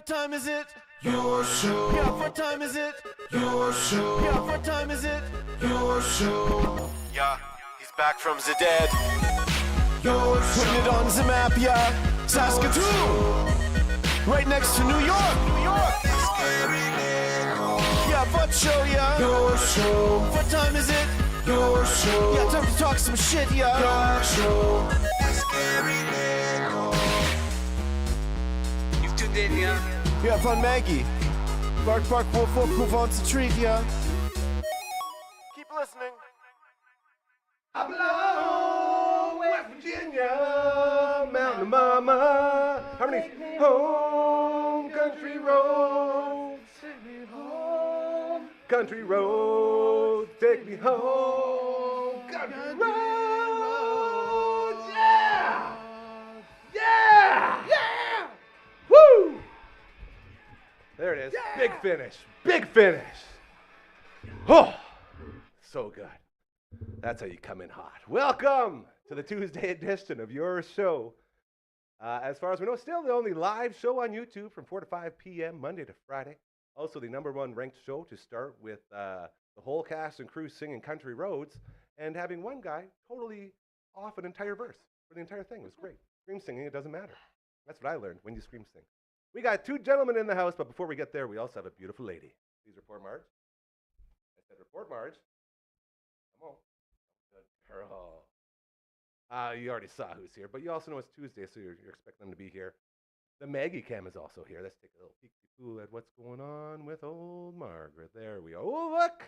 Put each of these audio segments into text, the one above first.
What time is it? Your show. Yeah, what time is it? Your show. Yeah, what time is it? Your show. Yeah, he's back from the dead. Your show. Putting it on the map, yeah. Saskatoon. Right next to New York. New York. Yeah, what show, yeah. Your show. What time is it? Your show. Yeah, time to talk some shit, yeah. Your show. You've tuned in, yeah? Yeah, van Maggie. Bark, bark, wolf, wolf, move on to treat, yeah. Keep listening. I belong West Virginia, Mountain Mama. Harmonies, home, country roads. Take me home. Country roads, take me home. Country roads, yeah! Yeah! Yeah! Woo! There it is. Yeah. Big finish. Big finish. Oh, so good. That's how you come in hot. Welcome to the Tuesday edition of your show. As far as we know, still the only live show on YouTube from 4 to 5 p.m. Monday to Friday. Also the #1 ranked show to start with the whole cast and crew singing Country Roads and having one guy totally off an entire verse for the entire thing. It was great. Scream singing, it doesn't matter. That's what I learned when you scream sing. We got two gentlemen in the house, but before we get there, we also have a beautiful lady. Please report, Marge. I said report, Marge. Come on. Good girl. You already saw who's here, but you also know it's Tuesday, so you're expecting them to be here. The Maggie Cam is also here. Let's take a little peek at what's going on with old Margaret. There we go. Oh, look!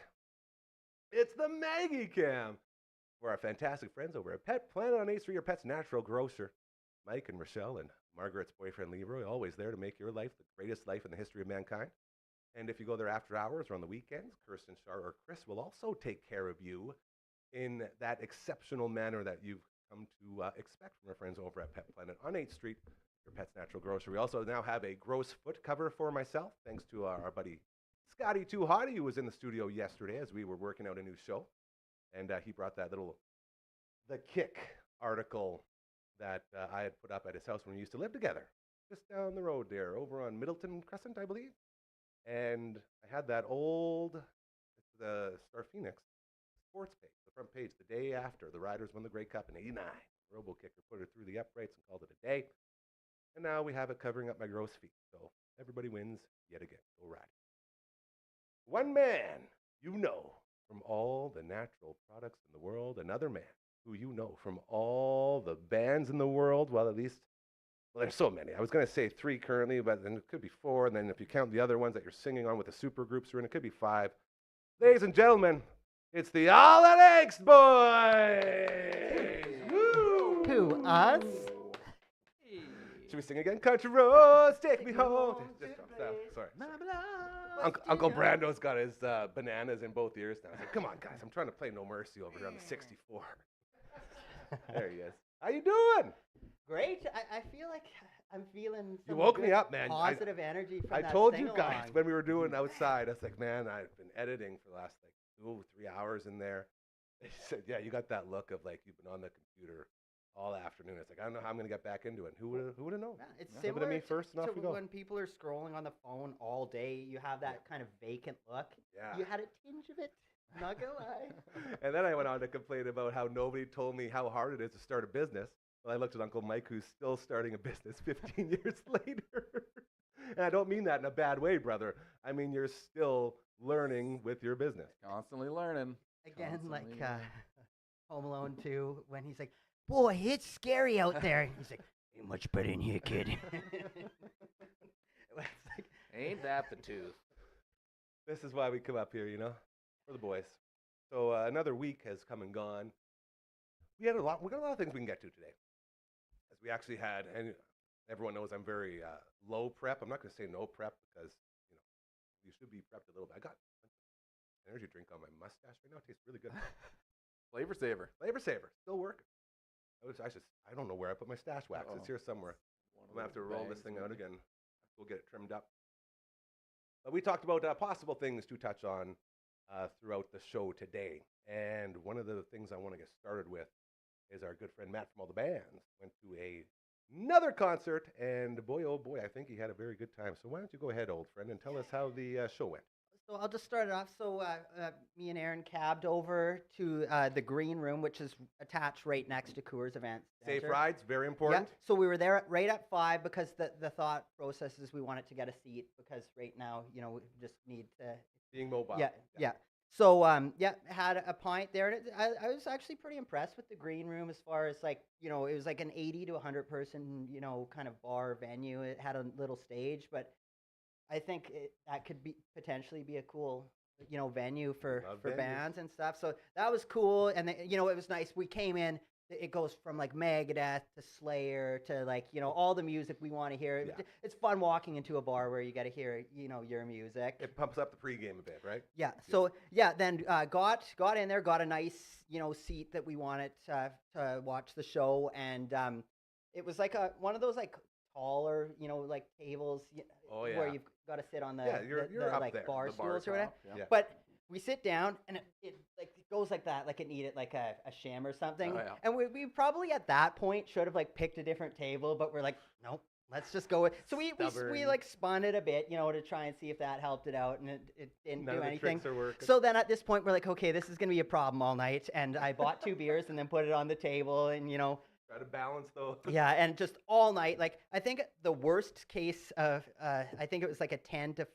It's the Maggie Cam. We're our fantastic friends over at Pet Planet on 8th Street, your pet's natural grocer. Mike and Rochelle and Margaret's boyfriend Leroy, always there to make your life the greatest life in the history of mankind. And if you go there after hours or on the weekends, Kirsten, Shar, or Chris will also take care of you in that exceptional manner that you've come to expect from our friends over at Pet Planet on 8th Street, your pet's natural grocery. We also now have a gross foot cover for myself, thanks to our buddy Scotty Too Hottie, who was in the studio yesterday as we were working out a new show. And he brought that little The Kick article that I had put up at his house when we used to live together, just down the road there, over on Middleton Crescent, I believe. And I had that old, the Star Phoenix sports page, the front page, the day after the Riders won the Grey Cup in '89. Robo-kicker put her through the uprights and called it a day. And now we have it covering up my gross feet. So everybody wins yet again. Go Riders. One man you know from all the natural products in the world, another man who you know from all the bands in the world, well, at least, well, there's so many. I was going to say 3 currently, but then it could be 4, and then if you count the other ones that you're singing on with the super groups, it could be 5. Ladies and gentlemen, it's the All That Angst Boys! Woo! Who, us? Should we sing again? Country roads, take me home. Just dropped that. Sorry. Uncle Brando's got his bananas in both ears now. He's like, come on, guys, I'm trying to play No Mercy over here on the 64. There he is. How you doing? Great. I feel like I'm feeling some You woke good me up, man. positive energy from I that told you sing-along. guys when we were doing outside, I was like, man, I've been editing for the last 2 or 3 hours in there. They said, yeah, you got that look of like you've been on the computer all afternoon. It's like, I don't know how I'm going to get back into it. Who would have known? Yeah, it's Give it to similar me first and off to we go. when people are scrolling on the phone all day. You have that kind of vacant look. Yeah. You had a tinge of it. Not gonna lie. And then I went on to complain about how nobody told me how hard it is to start a business. Well, I looked at Uncle Mike, who's still starting a business 15 years later. And I don't mean that in a bad way, brother. I mean, you're still learning with your business. Constantly learning. Again, like Home Alone 2, when he's like, boy, it's scary out there. He's like, ain't much better in here, kid. Ain't that the tooth? This is why we come up here, you know, for the boys. So another week has come and gone. We got a lot of things we can get to today. As we actually had, and everyone knows I'm very low prep. I'm not going to say no prep because, you know, you should be prepped a little bit. I got an energy drink on my mustache right now. It tastes really good. Flavor saver. Flavor saver. Still working. I don't know where I put my stash wax. It's here somewhere. I'm going to have to roll this thing out again. We'll get it trimmed up. But we talked about possible things to touch on throughout the show today. And one of the things I want to get started with is our good friend Matt from all the bands went to a another concert, and boy, oh boy, I think he had a very good time. So why don't you go ahead, old friend, and tell us how the show went? So I'll just start it off. So me and Aaron cabbed over to the green room, which is attached right next to Coors Event Safe Center. rides, very Yeah. important. So we were there right at 5 because the thought process is we wanted to get a seat because right now, we just need to. Being mobile. Yeah. So had a pint there. And I was actually pretty impressed with the green room as far as like, it was like an 80 to 100 person, kind of bar venue. It had a little stage, but I think that could be potentially be a cool, venue for venues. bands and stuff. So that was cool, and then, it was nice. We came in. It goes from like Megadeth to Slayer to like all the music we want to hear. Yeah. It's fun walking into a bar where you got to hear your music. It pumps up the pregame a bit, right? Yeah. So then got in there, got a nice seat that we wanted to watch the show, and it was like one of those like taller like tables Oh, yeah. where you've got to sit on the you're up like there, bar the bar stools or whatever. top, yeah. Yeah. But we sit down and it like it goes like that, like it needed like a sham or something. Oh, yeah. And we probably at that point should have like picked a different table, but we're like, nope, let's just go with. So we Stubborn. like spun it a bit, to try and see if that helped it out, and it didn't None do of the anything. tricks are working. So then at this point we're like, okay, this is gonna be a problem all night. And I bought 2 beers and then put it on the table, and Try to balance those. yeah, and just all night. Like I think the worst case of I think it was like a 10 to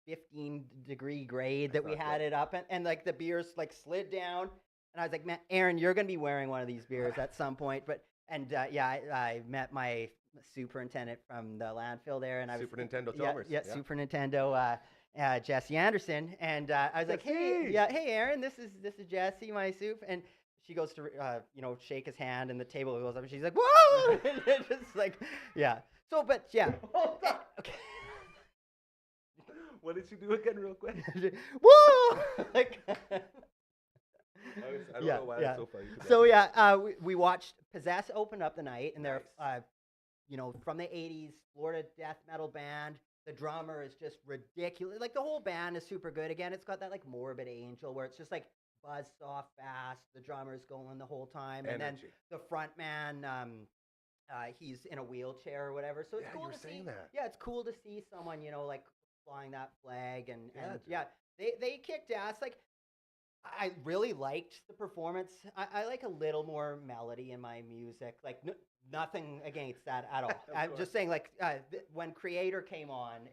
15 degree grade that we not had good. it up, and like the beers like slid down, and I was like, man, Aaron, you're gonna be wearing one of these beers at some point. But I met my superintendent from the landfill there, and I was Super Nintendo yeah, Chalmers. yeah, Super Nintendo. Jesse Anderson, and I was like, hey, Jesse! hey, Aaron, this is Jesse, my soup, and she goes to shake his hand, and the table goes up, and she's like, whoa, and it's just like, yeah. So, but yeah, okay. What did you do again, real quick? Whoa! Like, I don't Yeah, know why yeah. it's so funny. so yeah, we watched Possess open up the night, and they're Nice. from the 80s Florida death metal band. The drummer is just ridiculous. Like the whole band is super good. Again, it's got that like Morbid Angel where it's just like buzz off fast. The drummer's going the whole time, and then Energy. the front man, he's in a wheelchair or whatever. So it's Yeah, cool you were to see. saying that. Yeah, it's cool to see someone like flying that flag, and Yeah, yeah, they kicked ass. Like I really liked the performance. I like a little more melody in my music. Like nothing against that at all. I'm course. just saying, like when Creator came on,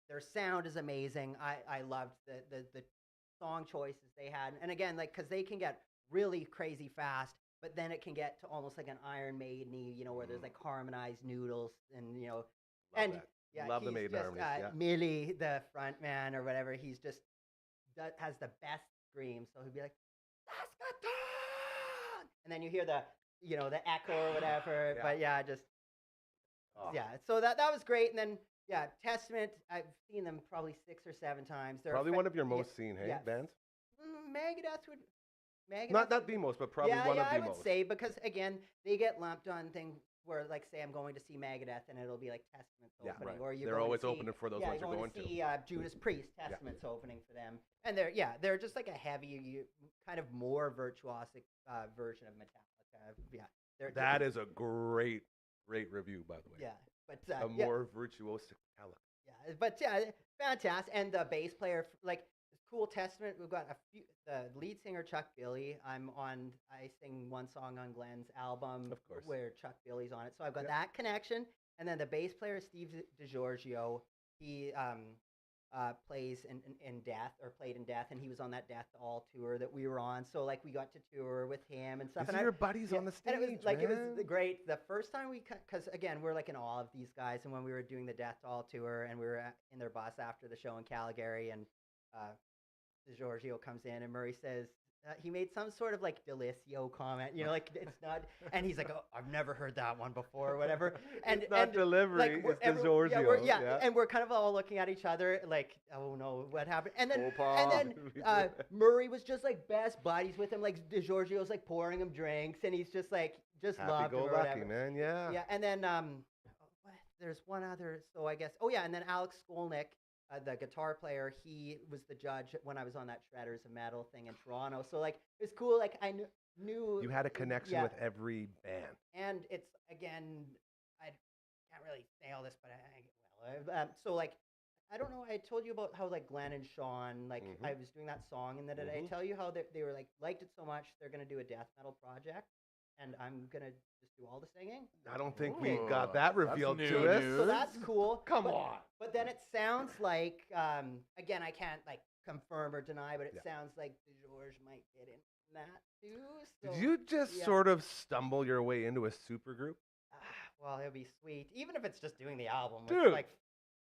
their sound is amazing. I loved the song choices they had, and again, like because they can get really crazy fast, but then it can get to almost like an Iron Maiden-y, where there's like harmonized noodles, and Love and that. yeah, Love the he's Maiden just, harmonies, yeah. Millie, the front man or whatever, he's just has the best scream. So he'd be like, Saskatoon! And then you hear the the echo or whatever. Yeah. But yeah, just Oh, yeah. So that was great. And then yeah, Testament, I've seen them probably 6 or 7 times. They're Probably one of your yeah, most seen, hey, yes. bands? Megadeth would. Not the most, but probably yeah, one yeah, of the I would most. say, because again, they get lumped on things where, like, say I'm going to see Megadeth, and it'll be like Testament's Yeah, opening, right. or you're They're going always to see, opening for those yeah, ones you're going to to. see Judas Priest, Testament's opening for them, and they're just like a heavy, kind of more virtuosic version of Metallica. Yeah, That is a great review, by the way. yeah, but A yeah, more virtuosic Metallica. yeah, but yeah, fantastic, and the bass player, like. Cool Testament. We've got the lead singer Chuck Billy. I sing one song on Glenn's album, Of course. where Chuck Billy's on it. So I've got Yep. that connection. And then the bass player Steve DiGiorgio. He plays in Death, or played in Death, and he was on that Death All tour that we were on. So like we got to tour with him and stuff. These and are your buddies yeah, on the stage, and it was like it was man. great. The first time because again we're like in awe of these guys, and when we were doing the Death All tour, and we were in their bus after the show in Calgary, and DiGiorgio comes in, and Murray says he made some sort of like Delisio comment, like it's not, and he's like, oh, I've never heard that one before, or whatever. And It's not delivery, we're- it's every- DiGiorgio. yeah, and we're kind of all looking at each other like, oh no, what happened? And then Faux pas. Murray was just like best buddies with him, like DiGiorgio's like pouring him drinks, and he's just like loved him or Happy-go-lucky, whatever. man. Yeah. Yeah, and then there's one other. So I guess. Oh yeah, and then Alex Skolnick, the guitar player, he was the judge when I was on that Shredders of Metal thing in Toronto. So like it was cool. Like I knew You had a connection yeah. with every band. And it's again, really say all this, but so like, I don't know. I told you about how like Glenn and Sean, like I was doing that song, and then did I tell you how they were like liked it so much they're gonna do a death metal project, and I'm gonna just do all the singing. I don't think we got that That's revealed new to us. news. So that's cool. Come but, on. But then it sounds like, again, I can't like confirm or deny, but it sounds like George might get in that too. So, Did you just sort of stumble your way into a supergroup? Well, it'll be sweet, even if it's just doing the album. Dude. It's like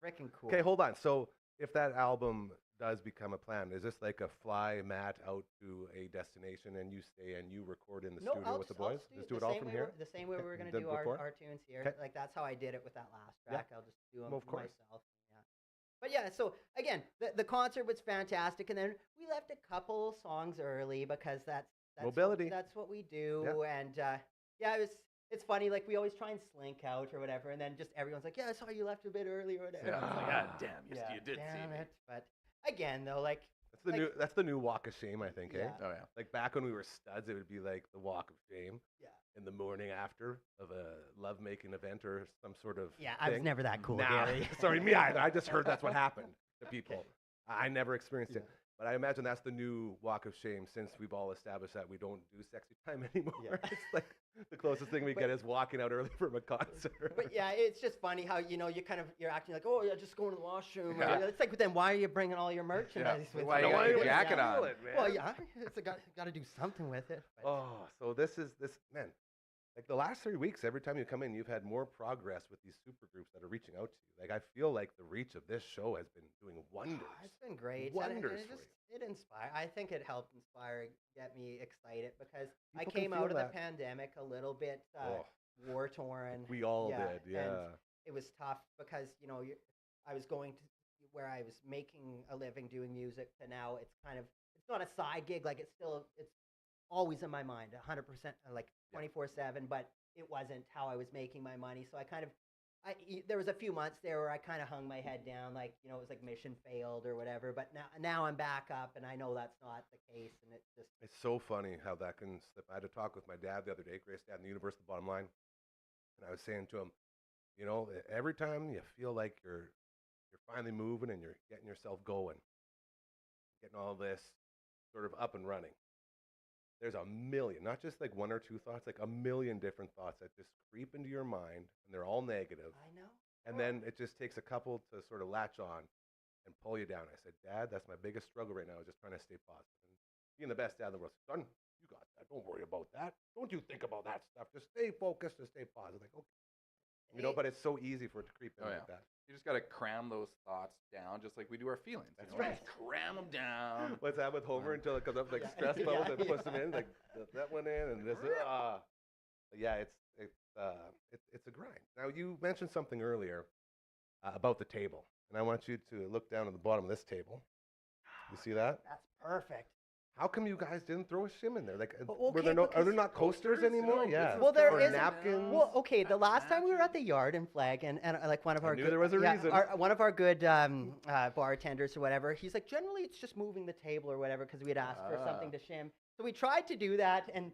freaking cool. Okay, hold on. So if that album does become a plan, is this like a fly Matt out to a destination and you stay and you record in the studio I'll with the just- I'll boys? just Just do it all same from way here? The same way Okay, we were going did to do before? our tunes here. Okay. Like that's how I did it with that last track. I'll just do them Well, of course. myself. Yeah. But yeah, so again, the concert was fantastic, and then we left a couple songs early because that's Mobility. That's what we do, and yeah, it's funny. Like we always try and slink out or whatever, and then just everyone's like, "Yeah, I saw you left a bit early or whatever." Yeah, And it's like, God damn, yes, yeah, you did damn see me. it. But again, though, like That's the new walk of shame, I think, eh? Yeah. Oh yeah. Like back when we were studs, it would be like the walk of shame yeah, in the morning after of a lovemaking event or some sort of yeah, I was thing. never that cool, Nah, Gary. sorry, me either. I just heard that's what happened to people. Okay. I never experienced it. Yeah. But I imagine that's the new walk of shame since we've all established that we don't do sexy time anymore. Yeah. It's like the closest thing we get is walking out early from a concert. But yeah, it's just funny how you're acting like, oh yeah, just going to the washroom. Yeah. It's like, but then why are you bringing all your merchandise with Why you? you got your Yeah. jacket on? Well, yeah, it's got to do something with it. But Oh, so this man. Like the last 3 weeks, every time you come in, you've had more progress with these super groups that are reaching out to you. Like I feel like the reach of this show has been doing wonders. It's been great. Wonders for It inspired. I think it helped inspire, get me excited because I People can came feel out of the that. pandemic a little bit Oh. war torn. We all Yeah, did, and yeah. it was tough because I was going to where I was making a living doing music to now it's not a side gig, like it's always in my mind 100% like 24/7, but it wasn't how I was making my money. So there was a few months there where I kind of hung my head down, like it was like mission failed or whatever, but now I'm back up and I know that's not the case, and it's just It's so funny how that can slip. I had to talk with my dad the other day, Grace Dad in the universe, the bottom line. And I was saying to him, every time you feel like you're finally moving and you're getting yourself going, getting all this sort of up and running, there's a million, not just like one or two thoughts, like a million different thoughts that just creep into your mind, and they're all negative. I know. And then it just takes a couple to sort of latch on and pull you down. I said, Dad, that's my biggest struggle right now is just trying to stay positive. And being the best dad in the world, son, you got that. Don't worry about that. Don't you think about that stuff. Just stay focused and stay positive. Like, okay. But it's so easy for it to creep in like that. You just got to cram those thoughts down, just like we do our feelings. That's right. right. Just cram them down. What's that with Homer until it comes up like Yeah. stress bubbles and puts Yeah. them in, like that one in and this. Yeah, it's a grind. Now you mentioned something earlier about the table, and I want you to look down at the bottom of this table. You see that? That's perfect. How come you guys didn't throw a shim in there? Like, Well, are there because- not coasters Coasters? anymore? No, Yeah. Well, there or is napkins. Well, okay. The last time we were at the Yard in Flag, and like one of I our knew good, there was a reason. one of our good bartenders or whatever, he's like, generally it's just moving the table or whatever because we had asked for something to shim. So we tried to do that, and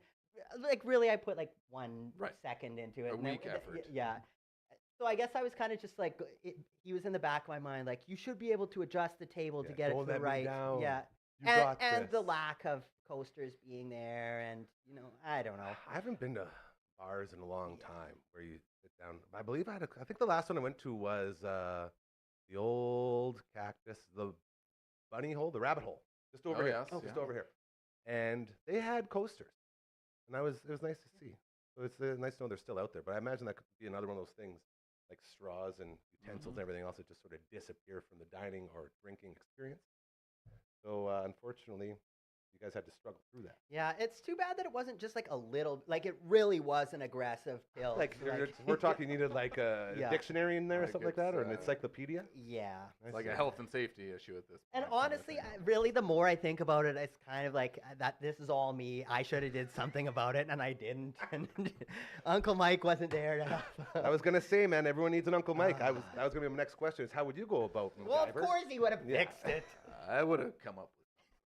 like really, I put like 1 Right. second into it. A and then- weak effort. Yeah. So I guess I was kind of just like, he was in the back of my mind, like you should be able to adjust the table to Yeah, get it don't to the let me right. down. Yeah. You got And the this. lack of coasters being there, and I don't know. I haven't been to bars in a long time where you sit down. I believe I think the last one I went to was the old Cactus, the bunny hole, the rabbit hole, just over here, yes, just yeah. over here. And they had coasters, and it was nice to see. So it's nice to know they're still out there. But I imagine that could be another one of those things, like straws and utensils and everything else that just sort of disappear from the dining or drinking experience. So unfortunately, you guys had to struggle through that. Yeah, it's too bad that it wasn't just like a little, like it really was an aggressive pill. Like we're talking, you needed like a Yeah. dictionary in there or Like something like that, or an it's, encyclopedia. Yeah. I It's like see. a health and safety issue at this point. And kind of honestly, thing. really, the more I think about it, it's kind of like that. This is all me. I should have did something about it, and I didn't. And Uncle Mike wasn't there to help. I was gonna say, man, everyone needs an Uncle Mike. That was gonna be my next question: is how would you go about MacGyver? Well, of course he would have Yeah. fixed it. I would have come up with.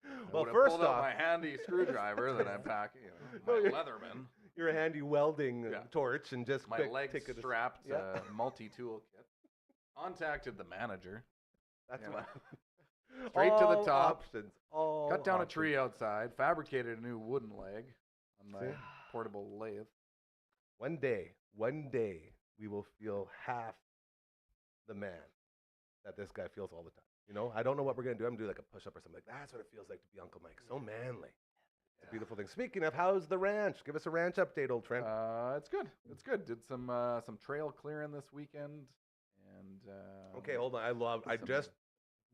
I Well, would've first pulled out off, my handy screwdriver that I'm packing, No, my you're- Leatherman. your handy welding Yeah. torch and just My quick legs take it. strapped, Yeah. multi-tool kit. Contacted the manager. That's you know. what. Straight to the All top. Options. All Cut down a options. tree outside. Fabricated a new wooden leg on my See? portable lathe. One day, we will feel half the man that this guy feels all the time. You know, I don't know what we're gonna do. I'm gonna do like a push-up or something. Like that's what it feels like to be Uncle Mike. So manly. It's a beautiful thing. Speaking of, how's the ranch? Give us a ranch update, old Trent. It's good. It's good. Did some trail clearing this weekend, and Okay, hold on. I some- just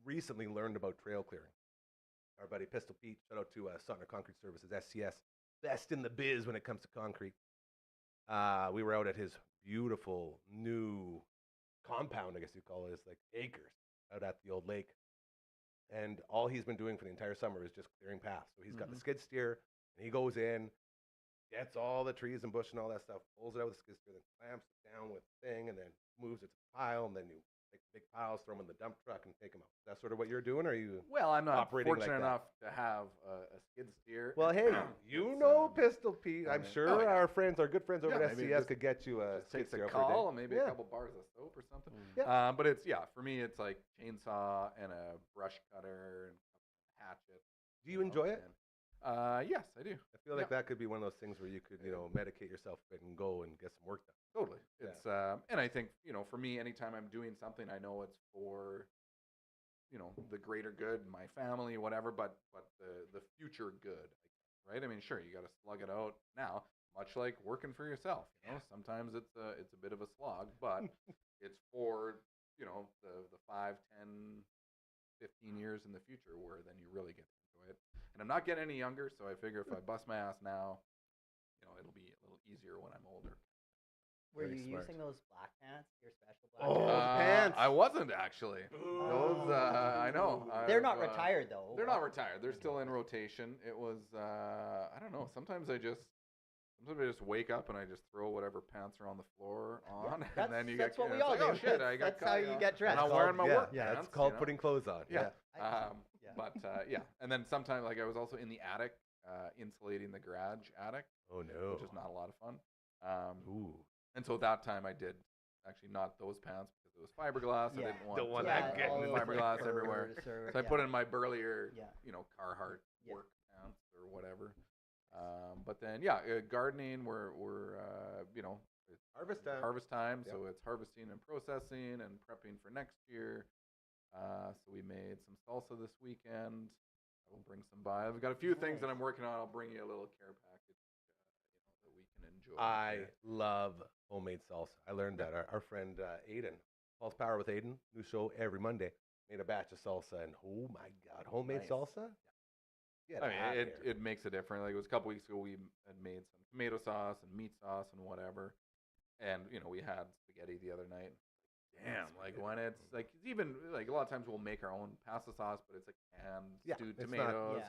recently learned about trail clearing. Our buddy Pistol Pete, shout out to Sutner Concrete Services, SCS, best in the biz when it comes to concrete. We were out at his beautiful new compound, I guess you call it. It's like acres out at the old lake. And all he's been doing for the entire summer is just clearing paths. So he's got the skid steer, and he goes in, gets all the trees and bush and all that stuff, pulls it out with the skid steer, then clamps it down with the thing, and then moves it to the pile, and then you take the big piles, throw them in the dump truck, and take them out. Is that sort of what you're doing, or are you? Well, I'm not operating like fortunate that. enough to have a skid steer. Well, hey, you It's, know Pistol Pete. I I'm mean- sure oh, yeah. our good friends over Yeah, at maybe SCS just- could get you a Just skid takes steer a out for day. call and maybe Yeah. a couple bars of soap or something. Yeah. But it's for me, it's like chainsaw and a brush cutter and a hatchet. Do you enjoy it? Yes, I do. I feel like that could be one of those things where you could, medicate yourself a bit and go and get some work done. Totally. Yeah. It's and I think for me, anytime I'm doing something, I know it's for the greater good, my family, whatever. But the future good, right? I mean, sure, you got to slug it out now, much like working for yourself. Sometimes it's a bit of a slog, but it's for the 5, 10, 15 years in the future where then you really get to enjoy it. And I'm not getting any younger, so I figure if I bust my ass now, it'll be a little easier when I'm older. Were Very you smart. using those black pants? Your special black Oh, pants? pants. I wasn't actually. Those I know. They're not I've, retired though. They're not retired. They're still in rotation. It was I don't know. Sometimes I just wake up and I just throw whatever pants are on the floor on, and then you that's get what we it's all like, do. oh shit, I got That's how you get dressed. And I'm wearing my work Yeah, pants. it's called putting clothes on. Yeah. Yeah. But yeah, and then sometimes I was also in the attic, insulating the garage attic, Oh no. which is not a lot of fun. Ooh. And so that time I did actually not those pants because it was fiberglass. I Yeah. didn't want Don't want Yeah, that getting all in those, fiberglass like, everywhere. furs or- So I yeah. put in my burlier, Yeah. Carhartt Yeah. work pants or whatever. But then, gardening. We're it's Harvest time. harvest time, Yep. so it's harvesting and processing and prepping for next year. So we made some salsa this weekend. I will bring some by. I've got a few things that Nice. I'm working on. I'll bring you a little care package, that we can enjoy. I here. love homemade salsa. I learned that. Our friend Aiden, Pulse Power with Aiden, new show every Monday, made a batch of salsa, and oh my God, homemade Nice. salsa? Get I mean, outta it, here. it makes a difference. Like it was a couple weeks ago, we had made some tomato sauce and meat sauce and whatever, and we had spaghetti the other night. Damn, like when it's like even like a lot of times we'll make our own pasta sauce, but it's like canned Yeah, stewed it's not- tomatoes,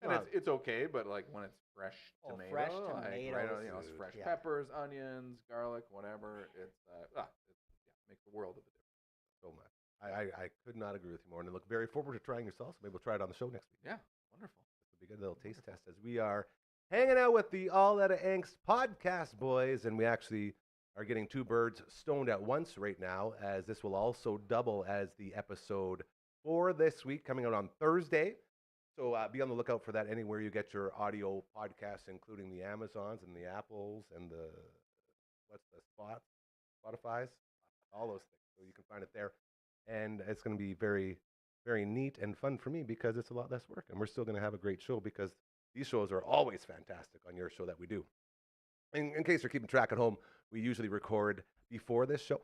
Yeah. and it's okay. But like when it's fresh Oh, tomato, fresh like, right, tomatoes. it's fresh Yeah. peppers, onions, garlic, whatever. It makes a world of a difference. So much. I could not agree with you more, and I look very forward to trying your salsa. Maybe we'll try it on the show next week. Yeah, wonderful. It'll be a good little taste test as we are hanging out with the All Outta Angst podcast boys, and we actually are getting two birds stoned at once right now, as this will also double as the episode for this week, coming out on Thursday. So be on the lookout for that anywhere you get your audio podcasts, including the Amazons and the Apples and the Spotify's, all those things. So you can find it there, and it's going to be very, very neat and fun for me because it's a lot less work, and we're still going to have a great show because these shows are always fantastic on your show that we do. In case you're keeping track at home, we usually record before this show,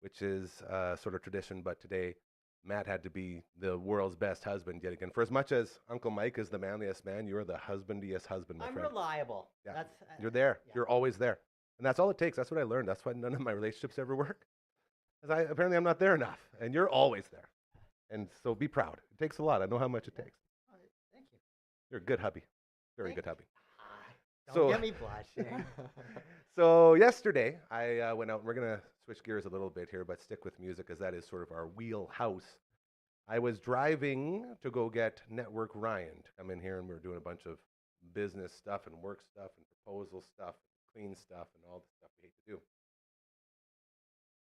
which is sort of tradition, but today Matt had to be the world's best husband yet again. For as much as Uncle Mike is the manliest man, you're the husbandiest husband, my I'm friend. reliable. Yeah. That's You're there. yeah. You're always there. And that's all it takes. That's what I learned. That's why none of my relationships ever work. Because apparently I'm not there enough. And you're always there. And so be proud. It takes a lot. I know how much it takes. Thank you. You're a good hubby. Very Thank good hubby. Don't So- get me blushing. So yesterday, I went out, and we're going to switch gears a little bit here, but stick with music as that is sort of our wheelhouse. I was driving to go get Network Ryan to come in here, and we were doing a bunch of business stuff and work stuff and proposal stuff, Queen stuff and all the stuff we hate to do.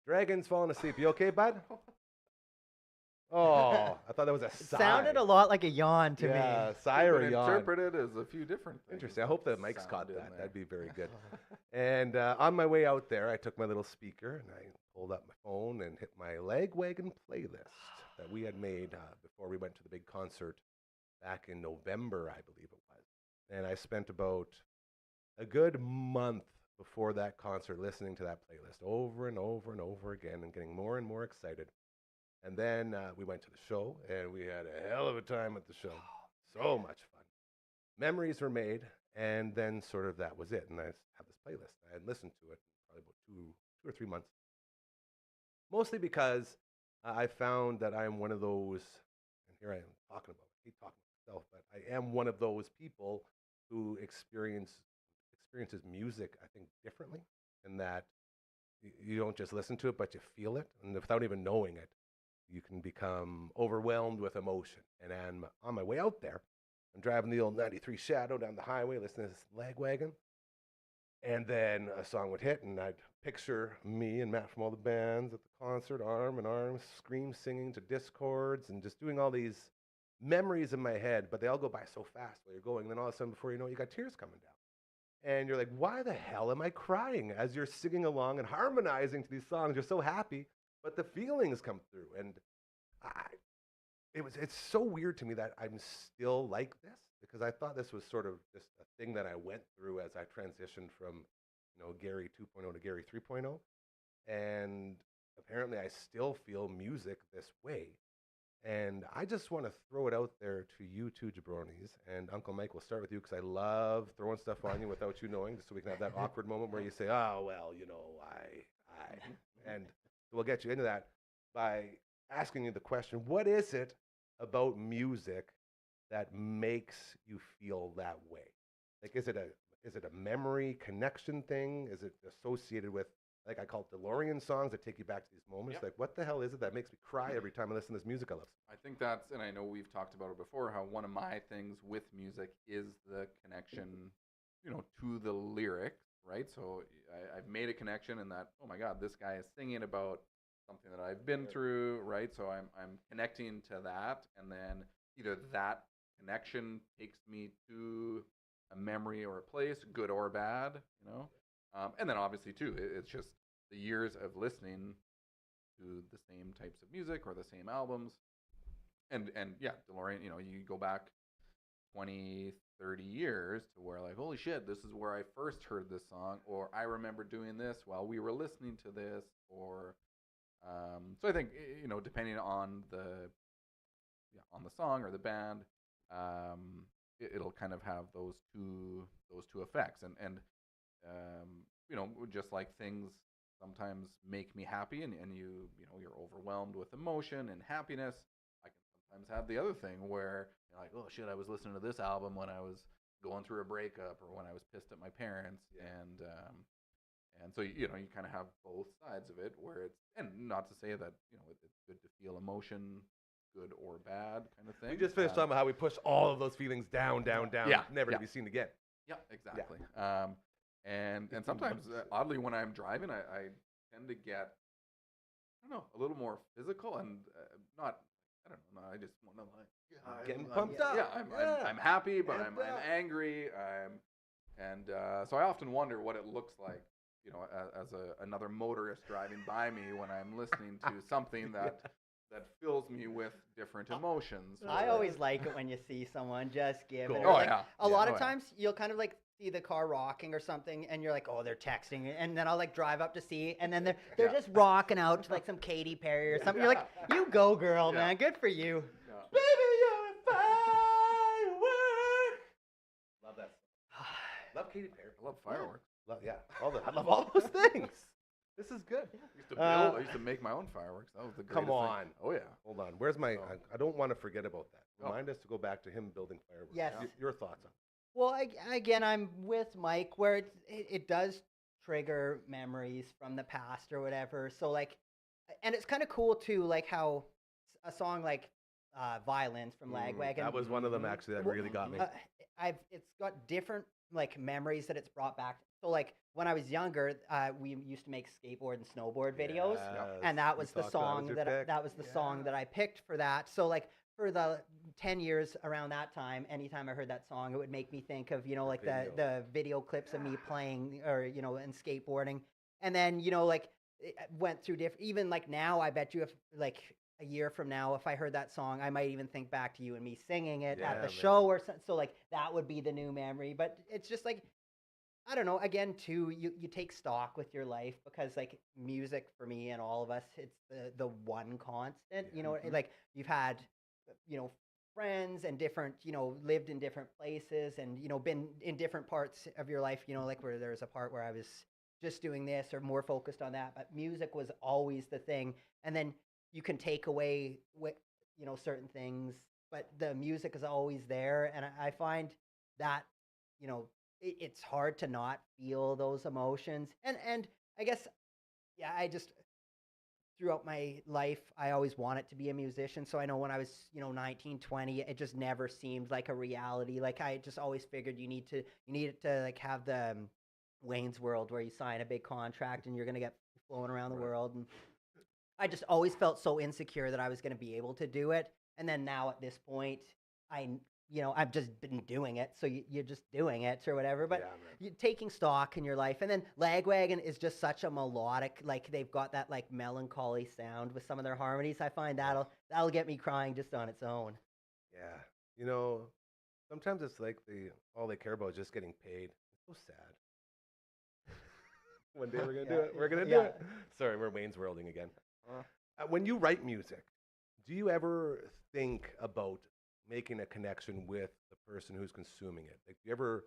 Dragon's falling asleep. You okay, bud? Oh, I thought that was a It sigh. sounded a lot like a yawn to yeah, me. sigh or Been a yawn. interpreted as a few different things. Interesting. I hope the that mic's caught sound in that. there. That'd be very good. And on my way out there, I took my little speaker and I pulled up my phone and hit my Lagwagon playlist that we had made before we went to the big concert back in November, I believe it was. And I spent about a good month before that concert listening to that playlist over and over and over again and getting more and more excited. And then we went to the show and we had a hell of a time at the show. So much fun. Memories were made, and then sort of that was it. And I have this playlist. I had listened to it probably about two or 3 months. Mostly because I found that I'm one of those, and here I am talking about it. I hate talking about myself, but I am one of those people who experiences music, I think, differently, in that you don't just listen to it, but you feel it, and without even knowing it, you can become overwhelmed with emotion. And I'm on my way out there. I'm driving the old 93 Shadow down the highway, listening to this Lagwagon. And then a song would hit, and I'd picture me and Matt from all the bands at the concert, arm in arm, scream singing to discords, and just doing all these memories in my head. But they all go by so fast while you're going. And then all of a sudden, before you know it, you got tears coming down. And you're like, why the hell am I crying? As you're singing along and harmonizing to these songs, you're so happy, but the feelings come through. And it's so weird to me that I'm still like this, because I thought this was sort of just a thing that I went through as I transitioned from, Gary 2.0 to Gary 3.0. And apparently I still feel music this way. And I just want to throw it out there to you two jabronis. And Uncle Mike, we'll start with you, because I love throwing stuff on you without you knowing, just so we can have that awkward moment where you say, oh, well, I. And we'll get you into that by asking you the question, what is it about music that makes you feel that way? Like, is it a memory connection thing? Is it associated with, like, I call it DeLorean songs that take you back to these moments? Yep. Like, what the hell is it that makes me cry every time I listen to this music I love? I think that's, and I know we've talked about it before, how one of my things with music is the connection, to the lyrics, right? So I've made a connection in that, oh my God, this guy is singing about something that I've been through, right? So I'm connecting to that, and then either that connection takes me to a memory or a place, good or bad, and then obviously too, it's just the years of listening to the same types of music or the same albums, and yeah, DeLorean, you go back 20, 30 years to where, like, holy shit, this is where I first heard this song, or I remember doing this while we were listening to this, or so I think, depending on the song or the band, it'll kind of have those two effects, and just like things sometimes make me happy, and you're overwhelmed with emotion and happiness. I can sometimes have the other thing where you're like, oh shit, I was listening to this album when I was going through a breakup or when I was pissed at my parents, and so you kind of have both sides of it, where it's, and not to say that it's good to feel emotion, good or bad, kind of thing. We just finished talking about how we push all of those feelings down, Yeah, never yeah. to be seen again. Yeah, exactly. And sometimes, oddly, when I'm driving, I tend to get, I don't know, a little more physical, and not, I don't know, I just want to, like, Getting pumped up. Yeah, I'm happy, but I'm Amped up. angry. So I often wonder what it looks like, as another motorist driving by me when I'm listening to something that fills me with different emotions. I always like it when you see someone just give it. Cool. A lot of times you'll kind of like see the car rocking or something, and you're like, oh, they're texting, and then I'll like drive up to see, and then they're just rocking out to like some Katy Perry or something. You're like, you go, girl, man, good for you. Yeah. Baby, you're a firework. Love that song. Love Katy Perry. I love fireworks. I love all those things. This is good. I used to make my own fireworks. That was the greatest Come on. thing. Oh yeah. Hold on. Where's my? So- I don't want to forget about that. Oh. Remind us to go back to him building fireworks. Yes. Your thoughts on it. Well, again, I'm with Mike, where it does trigger memories from the past or whatever. So like, and it's kind of cool too, like how a song like Violins from Lagwagon. That was one of them actually that really got me. It's got different like memories that it's brought back So like when I was younger, we used to make skateboard and snowboard videos, and that was the song that was the song that I picked for that. So like for the 10 years around that time, anytime I heard that song, it would make me think of, like the video clips of me playing or, and skateboarding. And then, like it went through different, even like now, I bet you if like a year from now, if I heard that song, I might even think back to you and me singing it at the show or something. So like that would be the new memory. But it's just like, I don't know. Again, too, you take stock with your life because like music for me and all of us, it's the one constant. Like you've had, friends and different, lived in different places and been in different parts of your life. Like where there's a part where I was just doing this or more focused on that, but music was always the thing. And then you can take away what certain things, but the music is always there, and I find that it's hard to not feel those emotions. And I guess, yeah, I just throughout my life I always wanted to be a musician. So I know when I was 19, 20, it just never seemed like a reality. Like I just always figured you needed to like have the Wayne's World where you sign a big contract and you're going to get flown around the world. And I just always felt so insecure that I was going to be able to do it. And then now at this point, I've just been doing it. So you're just doing it or whatever. But you're taking stock in your life. And then Lagwagon is just such a melodic, like they've got that like melancholy sound with some of their harmonies. I find that'll get me crying just on its own. Yeah. Sometimes it's like all they care about is just getting paid. It's so sad. One day we're going to do it. We're going to do it. Sorry, we're Wayne's Worlding again. When you write music, do you ever think about making a connection with the person who's consuming it? Like, do you ever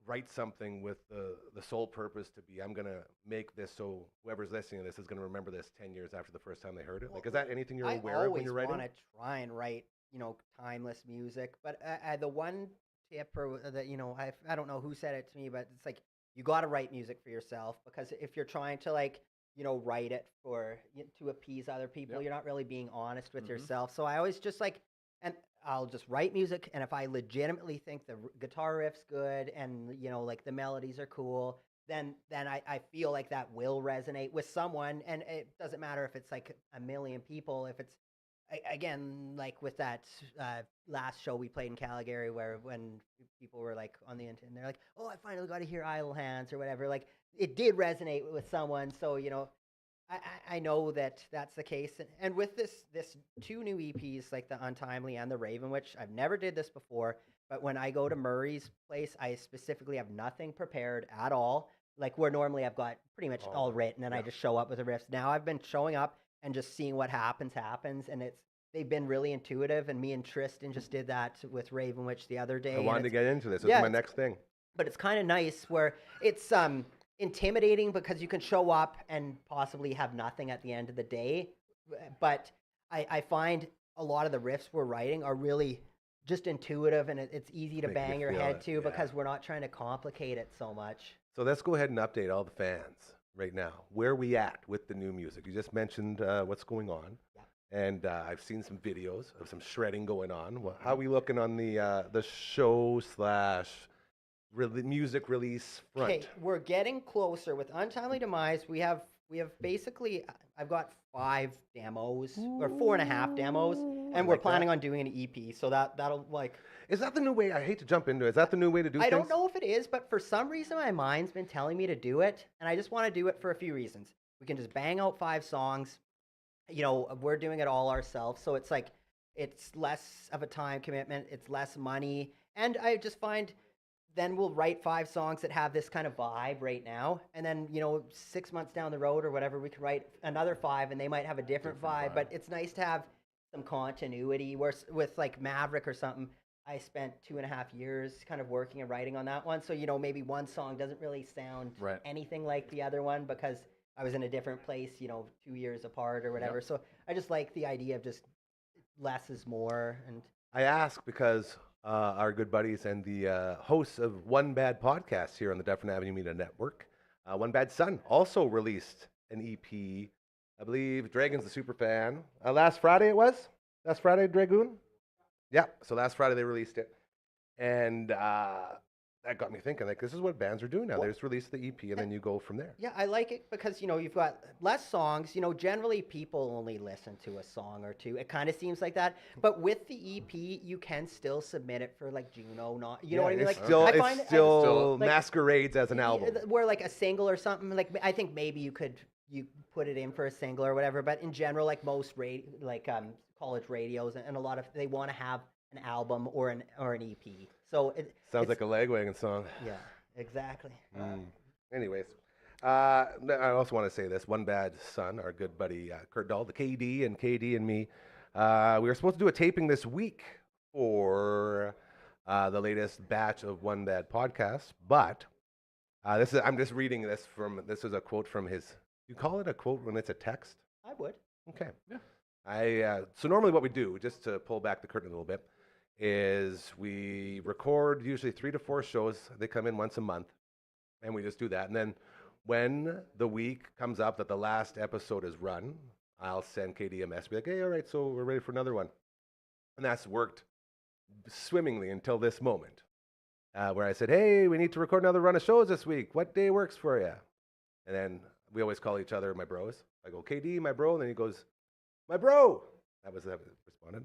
write something with the sole purpose to be, I'm going to make this so whoever's listening to this is going to remember this 10 years after the first time they heard it? Like, is that anything you're aware of when you're writing? I always want to try and write, timeless music. But the one tip or that, I don't know who said it to me, but it's like, you got to write music for yourself, because if you're trying to like, write it to appease other people, you're not really being honest with yourself. So I always just like, and I'll just write music, and if I legitimately think the guitar riff's good and like the melodies are cool, then I feel like that will resonate with someone. And it doesn't matter if it's like a million people. If it's again like with that last show we played in Calgary, where when people were like on the internet, they're like, "Oh, I finally got to hear Idle Hands" or whatever. Like it did resonate with someone. So I know that that's the case. And with this two new EPs, like the Untimely and the Raven, which I've never did this before, but when I go to Murray's place, I specifically have nothing prepared at all. Like where normally I've got pretty much all written and I just show up with the riffs. Now I've been showing up and just seeing what happens, and they've been really intuitive. And me and Tristan just did that with Raven Witch the other day. I wanted to get into this. It's my next thing. But it's kind of nice where it's intimidating because you can show up and possibly have nothing at the end of the day. But I find a lot of the riffs we're writing are really just intuitive, and it's easy to bang your head to because we're not trying to complicate it so much. So let's go ahead and update all the fans right now. Where are we at with the new music? You just mentioned what's going on. And I've seen some videos of some shredding going on. How are we looking on the show / music release front? Okay, we're getting closer. With Untimely Demise, we have basically, I've got 5 demos or 4.5 demos, and we're planning on doing an EP. So that'll like. Is that the new way? I hate to jump into it. Is that the new way to do things? I don't know if it is, but for some reason my mind's been telling me to do it, and I just want to do it for a few reasons. We can just bang out 5 songs. We're doing it all ourselves, so it's like it's less of a time commitment, it's less money, and I just find then we'll write 5 songs that have this kind of vibe right now, and then 6 months down the road or whatever, we could write another 5, and they might have a different vibe. But it's nice to have some continuity. Where with like Maverick or something, I spent 2.5 years kind of working and writing on that one, so maybe one song doesn't really sound anything like the other one because I was in a different place, 2 years apart or whatever. So I just like the idea of just less is more. And I ask because our good buddies and the hosts of One Bad Podcast here on the Dufferin Ave Media Network, One Bad Son, also released an EP. I believe Dragon's the super fan. Last Friday it was? Last Friday, Dragoon? Yeah, so last Friday they released it. And that that got me thinking, like, this is what bands are doing now. They just release the EP and then you go from there. Yeah, I like it because, you've got less songs. Generally people only listen to a song or two. It kind of seems like that. But with the EP, you can still submit it for like Juno, you know what I mean? It's Like, still, I it's find still like, masquerades as an album. where like a single or something, like I think maybe you put it in for a single or whatever. But in general, like most college radios and a lot of, they want to have an album or an EP. So Sounds like a Lagwagon song. Yeah, exactly. Anyways, I also want to say this. One Bad Son, our good buddy Kurt Dahl, the KD and me, we were supposed to do a taping this week for the latest batch of One Bad podcasts, but I'm just reading this is a quote from his. You call it a quote when it's a text? I would. Okay. Yeah. So normally what we do, just to pull back the curtain a little bit, is we record usually 3 to 4 shows. They come in once a month, and we just do that. And then when the week comes up that the last episode is run, I'll send KD a message, be like, hey, all right, so we're ready for another one. And that's worked swimmingly until this moment, where I said, hey, we need to record another run of shows this week. What day works for you? And then we always call each other my bros. I go, KD, my bro, and then he goes, my bro. That was responded.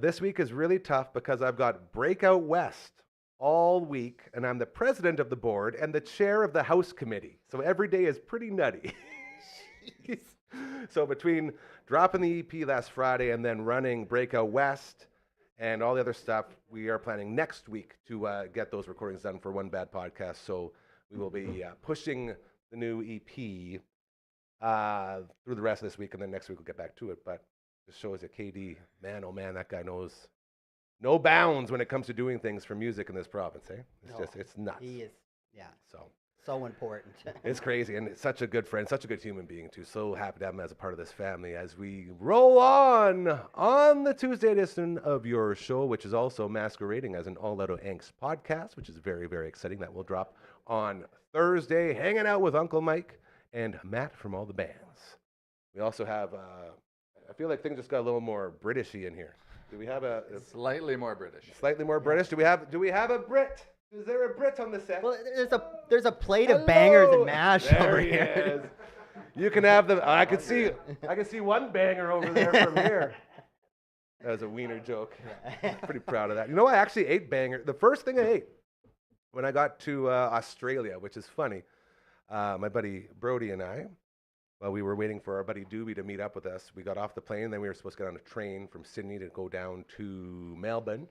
This week is really tough because I've got Breakout West all week, and I'm the president of the board and the chair of the house committee. So every day is pretty nutty. So between dropping the EP last Friday and then running Breakout West and all the other stuff, we are planning next week to get those recordings done for One Bad Podcast. So we will be pushing the new EP through the rest of this week, and then next week we'll get back to it. But just shows you, KD, man, oh man, that guy knows no bounds when it comes to doing things for music in this province, eh? It's nuts. He is, yeah. So important. It's crazy, and it's such a good friend, such a good human being, too. So happy to have him as a part of this family as we roll on the Tuesday edition of your show, which is also masquerading as an All Out of Angst podcast, which is very, very exciting. That will drop on Thursday, hanging out with Uncle Mike and Matt from all the bands. We also have, I feel like things just got a little more Britishy in here. Do we have a Slightly more British. Slightly more British? Do we have a Brit? Is there a Brit on the set? Well, there's a plate of bangers and mash there over he here. is. You can have them. I can see one banger over there from here. That was a wiener joke. Pretty proud of that. You know, I actually ate banger. The first thing I ate when I got to Australia, which is funny, my buddy Brody and I, while we were waiting for our buddy Doobie to meet up with us, we got off the plane. Then we were supposed to get on a train from Sydney to go down to Melbourne.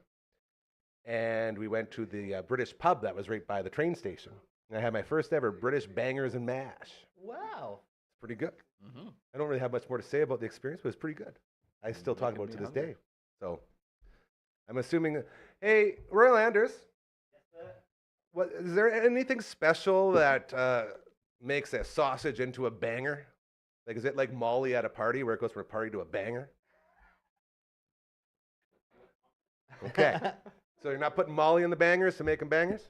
And we went to the British pub that was right by the train station. And I had my first ever British bangers and mash. Wow. It's pretty good. Mm-hmm. I don't really have much more to say about the experience, but it's pretty good. I still talk about it to this day. So I'm assuming, hey, Royal Anders, what, is there anything special that makes a sausage into a banger? Like, is it like Molly at a party where it goes from a party to a banger? Okay. So you're not putting Molly in the bangers to make them bangers?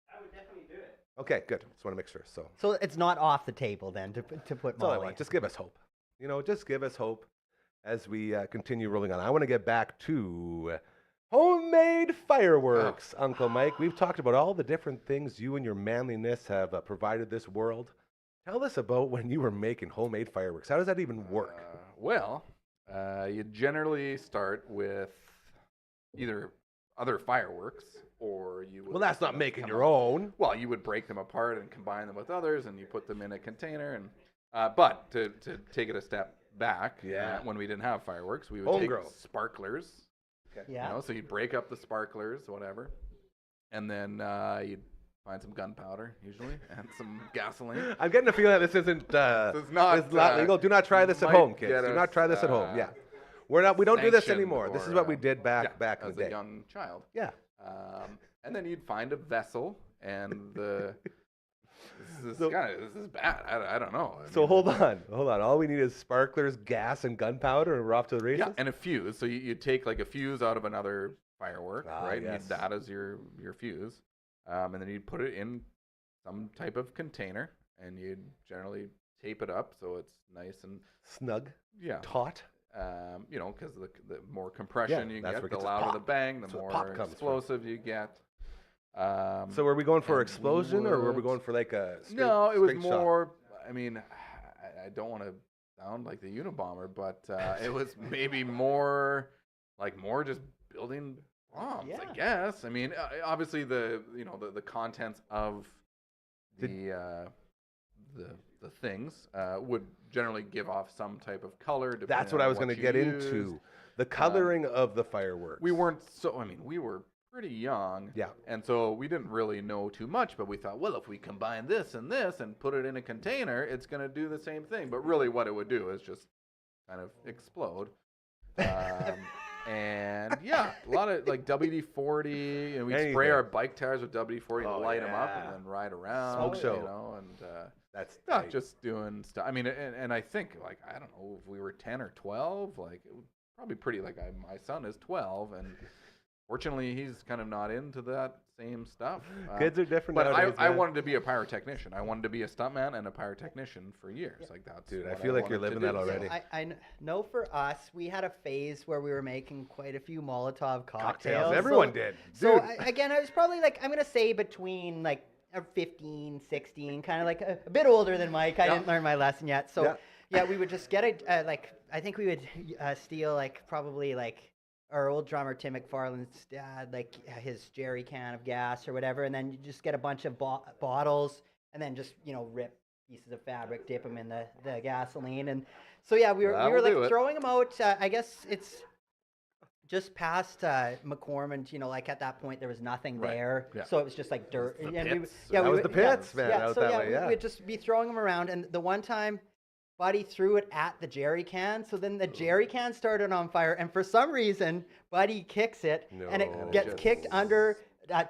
I would definitely do it. Okay, good. Just want to make sure. So it's not off the table then to put That's all I Molly. want. Just give us hope. You know, just give us hope as we continue rolling on. I want to get back to homemade fireworks, Uncle Mike. We've talked about all the different things you and your manliness have provided this world. Tell us about when you were making homemade fireworks. How does that even work? You generally start with either other fireworks or you would... Well, that's not making your own. Well, you would break them apart and combine them with others, and you put them in a container. And but to take it a step back, when we didn't have fireworks, we would take sparklers. Okay. Yeah. You know, so you'd break up the sparklers, whatever, and then you'd find some gunpowder, usually, and some gasoline. I'm getting a feeling that this isn't It's not legal. Do not try this at might home, kids. get Do not us, try this at home. Yeah. We don't do this sanctioned anymore. This is or, what we did back in as the day. a young child. Yeah. And then you'd find a vessel, and this is bad. I don't know. So hold on. All we need is sparklers, gas, and gunpowder, and we're off to the races? Yeah, and a fuse. So you take like a fuse out of another firework, right? Yes. And that is your fuse. And then you'd put it in some type of container, and you'd generally tape it up so it's nice and Snug. yeah, Taut. you know, because the more compression you that's get, where it the gets a louder pop. the bang, the That's where more pop comes from. explosive you get. So were we going for and explosion, or were we wood. going for like a straight, No, it was straight shot? more. I mean, I don't want to sound like the Unabomber, but it was maybe more just building bombs. Yeah. I guess. I mean, obviously the contents of the things would generally give off some type of color. That's depending what I on was going to you get used. into. The coloring of the fireworks. We weren't so. I mean, we were pretty young. Yeah. And so we didn't really know too much, but we thought, well, if we combine this and this and put it in a container, it's going to do the same thing. But really, what it would do is just kind of explode. And yeah, a lot of like WD-40, and we spray Anything. our bike tires with WD-40 Oh, to light them up yeah. and then ride around. Smoke show. You know, and That's yeah, tight. just doing stuff. I mean, and I think like I don't know if we were 10 or 12, like it was probably pretty. Like my son is 12, and fortunately he's kind of not into that same stuff. Kids are different But nowadays, I man. wanted to be a pyrotechnician. I wanted to be a stuntman and a pyrotechnician for years. Like that's Dude, I what feel like you're wanted to living that do. already. I know for us, we had a phase where we were making quite a few Molotov cocktails. Cocktails. Everyone did. So Dude. again, I was probably like, I'm going to say between like 15, 16, kind of like a bit older than Mike. I didn't learn my lesson yet. So yeah, we would just get I think we would steal like probably like our old drummer Tim McFarland's dad, like his jerry can of gas or whatever, and then you just get a bunch of bottles and then just rip pieces of fabric, dip them in the gasoline, and so yeah, we were That'll do like it. throwing them out. I guess it's just past McCormick, like at that point there was nothing Right. there, Yeah. so it was just like dirt. The and pits. That we was would- the pits, man, out so that yeah, way, yeah. we'd just be throwing them around, and the one time Buddy threw it at the jerry can, so then the jerry can started on fire, and for some reason, Buddy kicks it, and No. it gets kicked under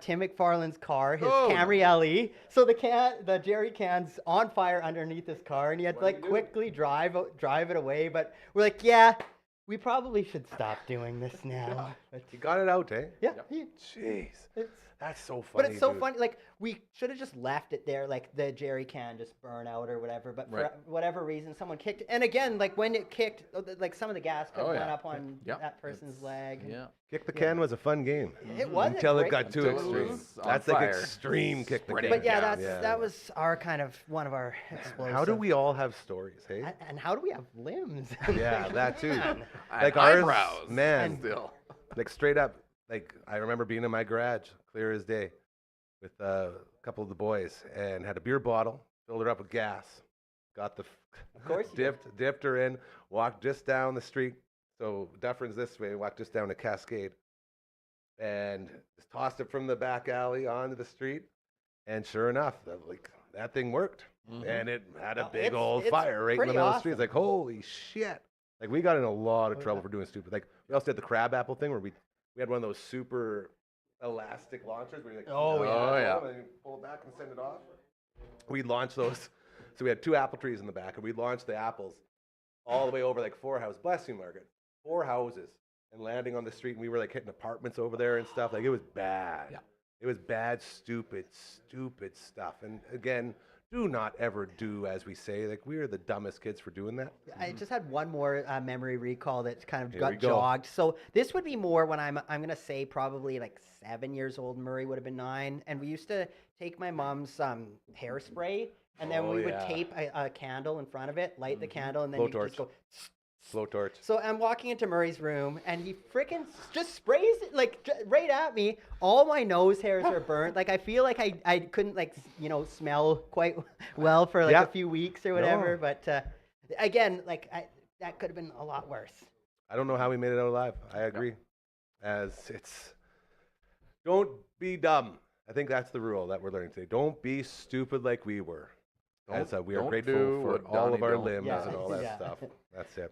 Tim McFarland's car, his Oh. Camry LE. So the jerry can's on fire underneath his car, and he had to What do like you do? quickly drive it away. But we're like, yeah, we probably should stop doing this now. But You got it out, eh? yeah, Jeez. it's. That's so funny. But it's so dude. funny. Like we should have just left it there, like the jerry can just burn out or whatever. But Right. for whatever reason, someone kicked it. And again, like when it kicked, like some of the gas could have Oh, went yeah. up on Yeah. that person's It's- leg. Yeah. Kick the can was a fun game. It was Until it great- got too Until it extreme. was on That's like fire. extreme kick the Spreading can. But yeah, down. that was our kind of one of our explosive. How do we all have stories, hey? And how do we have limbs? Yeah, that too. Man. Like And ours, eyebrows. man. Still. Like straight up, like I remember being in my garage, clear as day, with a couple of the boys, and had a beer bottle, filled her up with gas, got the Of course you did. dipped her in, walked just down the street. So Dufferin's this way, walked just down to Cascade, and just tossed it from the back alley onto the street, and sure enough, that thing worked, and it had a Oh, big it's- old it's fire right in the pretty middle of the street. It's awesome. like holy shit! Like we got in a lot of Oh, trouble yeah. for doing stupid. Like we also did the crab apple thing where we had one of those super elastic launchers where you like Oh, pull it yeah. out Oh, yeah. and you pull it back and send it off. We'd launch those. So we had 2 apple trees in the back, and we'd launch the apples all the way over like 4 houses, blessing market, 4 houses, and landing on the street. And we were like hitting apartments over there and stuff. Like it was bad. Yeah. It was bad, stupid stuff. And again, do not ever do as we say. Like we are the dumbest kids for doing that. I just had one more memory recall that kind of Here we got go. jogged. So this would be more when I'm gonna say probably like 7 years old. Murray would have been 9, and we used to take my mom's hairspray, and then Oh, we would yeah. tape a candle in front of it, light the candle, and then Blowtorch. you just go. Blowtorch. So I'm walking into Murray's room, and he freaking just sprays it like right at me. All my nose hairs are burnt. Like I feel like I couldn't like smell quite well for like Yeah. a few weeks or whatever. No. But again, like that could have been a lot worse. I don't know how we made it out alive. I agree. As it's, don't be dumb. I think that's the rule that we're learning today. Don't be stupid like we were. As we are don't grateful do for what all of Donnie our don't limbs Yeah. and all that Yeah. stuff. That's it.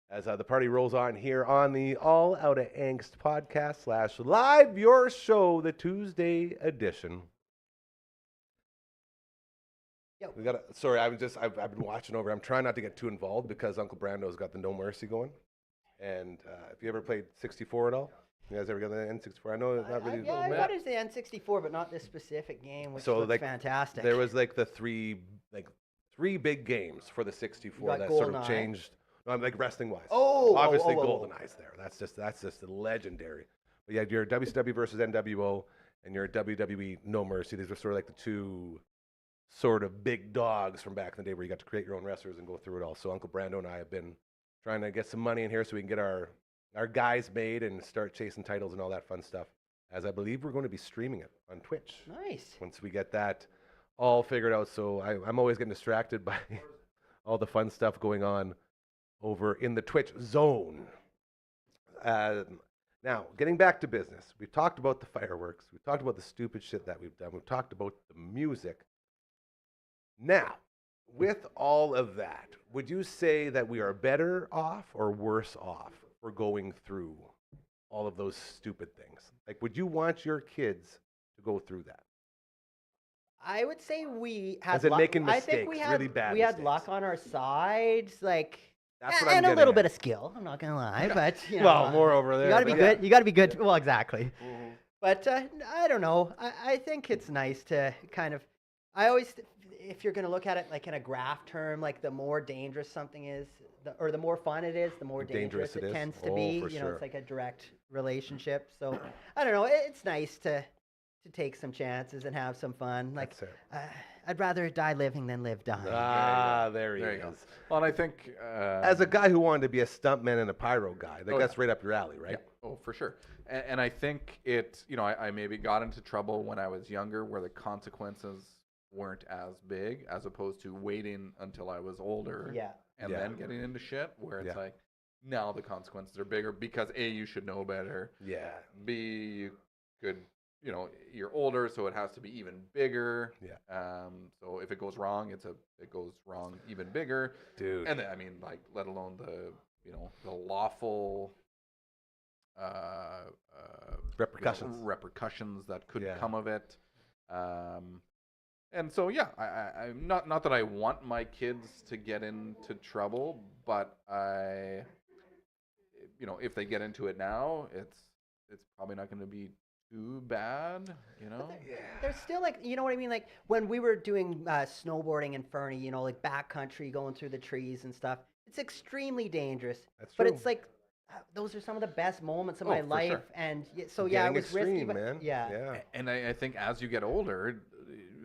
As the party rolls on here on the All Out of Angst podcast / live your show, the Tuesday edition. Yep. We got. Sorry, I've been watching over. I'm trying not to get too involved because Uncle Brando's got the No Mercy going. And if you ever played 64 at all, you guys ever got the N64? I know it's not really. Yeah, I got it the N64, but not this specific game, which So, looks like, fantastic. There was like the three big games for the 64 got that sort of GoldenEye. changed. No, like wrestling wise. Oh, obviously oh, oh, oh. GoldenEye's there. That's just legendary. But yeah, your WCW versus NWO, and you're WWE No Mercy. These are sort of like the two sort of big dogs from back in the day where you got to create your own wrestlers and go through it all. So Uncle Brando and I have been trying to get some money in here so we can get our guys made and start chasing titles and all that fun stuff. As I believe we're going to be streaming it on Twitch Nice. once we get that all figured out. So I'm always getting distracted by all the fun stuff going on over in the Twitch zone. Now, getting back to business, we've talked about the fireworks. We've talked about the stupid shit that we've done. We've talked about the music. Now, with all of that, would you say that we are better off or worse off for going through all of those stupid things? Like, would you want your kids to go through that? I would say we had As in luck. making I think mistakes, really bad we had mistakes. luck on our side, like, That's what I'm and a getting little at. bit of skill. I'm not gonna lie, but you know, Well, more over there. you gotta be but good. yeah. You gotta be good. Well, exactly. But I don't know. I think it's nice to kind of. I always, if you're gonna look at it like in a graph term, like the more dangerous something is, or the more fun it is, the more dangerous it is. tends to Oh, be. for You know, sure. it's like a direct relationship. So I don't know. It's nice to take some chances and have some fun. Like, That's it. I'd rather die living than live dying. Ah, there he There you go. is. Well, and I think As a guy who wanted to be a stuntman and a pyro guy, like Oh, that's yeah. right up your alley, right? Yeah. Oh, for sure. And I think it, I maybe got into trouble when I was younger where the consequences weren't as big as opposed to waiting until I was older Yeah. and Yeah. then getting into shit where it's Yeah. like, now the consequences are bigger because A, you should know better. Yeah. B, you could, you're older, so it has to be even bigger. Yeah. So if it goes wrong, it goes wrong even bigger. Dude. And then, I mean, like, let alone the lawful Repercussions. repercussions that could Yeah. come of it. And so, yeah, I'm not that I want my kids to get into trouble, but if they get into it now, it's probably not going to be too bad, There's still like, you know what I mean? Like when we were doing snowboarding in Fernie, like backcountry going through the trees and stuff, it's extremely dangerous. That's But true. it's like, those are some of the best moments of Oh, my for life. sure. And so, yeah, it Getting was risky, extreme, but man. yeah. Yeah. And I think as you get older,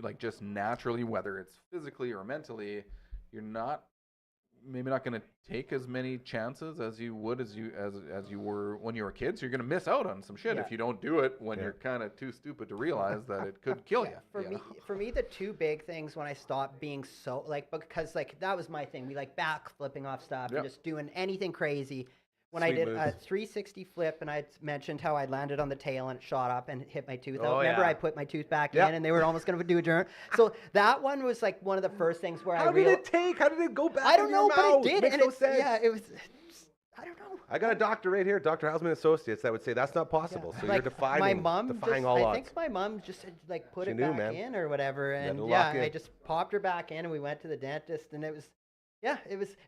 like just naturally, whether it's physically or mentally, you're maybe not going to take as many chances as you would as you were when you were kids. You're going to miss out on some shit Yeah. if you don't do it when Yeah. you're kind of too stupid to realize that it could kill you. For me, the two big things when I stopped being so like, because like that was my thing. We like back flipping off stuff Yep. and just doing anything crazy. When I Sweet did a moves. 360 flip and I mentioned how I landed on the tail and it shot up and hit my tooth Oh, out. Remember, yeah. I put my tooth back Yep. in and they were almost going to do a journey. So that one was like one of the first things where How I did it take? How did it go back? I don't in your know, but it mouth? did. Makes And no it's, sense. yeah, it was, I don't know. I got a doctor right here, Dr. Hausman Associates, that would say that's not possible. So Like, you're defying, my mom defying just, all I odds. think my mom just like put She it knew, back man. in or whatever, had and to yeah, lock in. I just popped her back in, and we went to the dentist, and it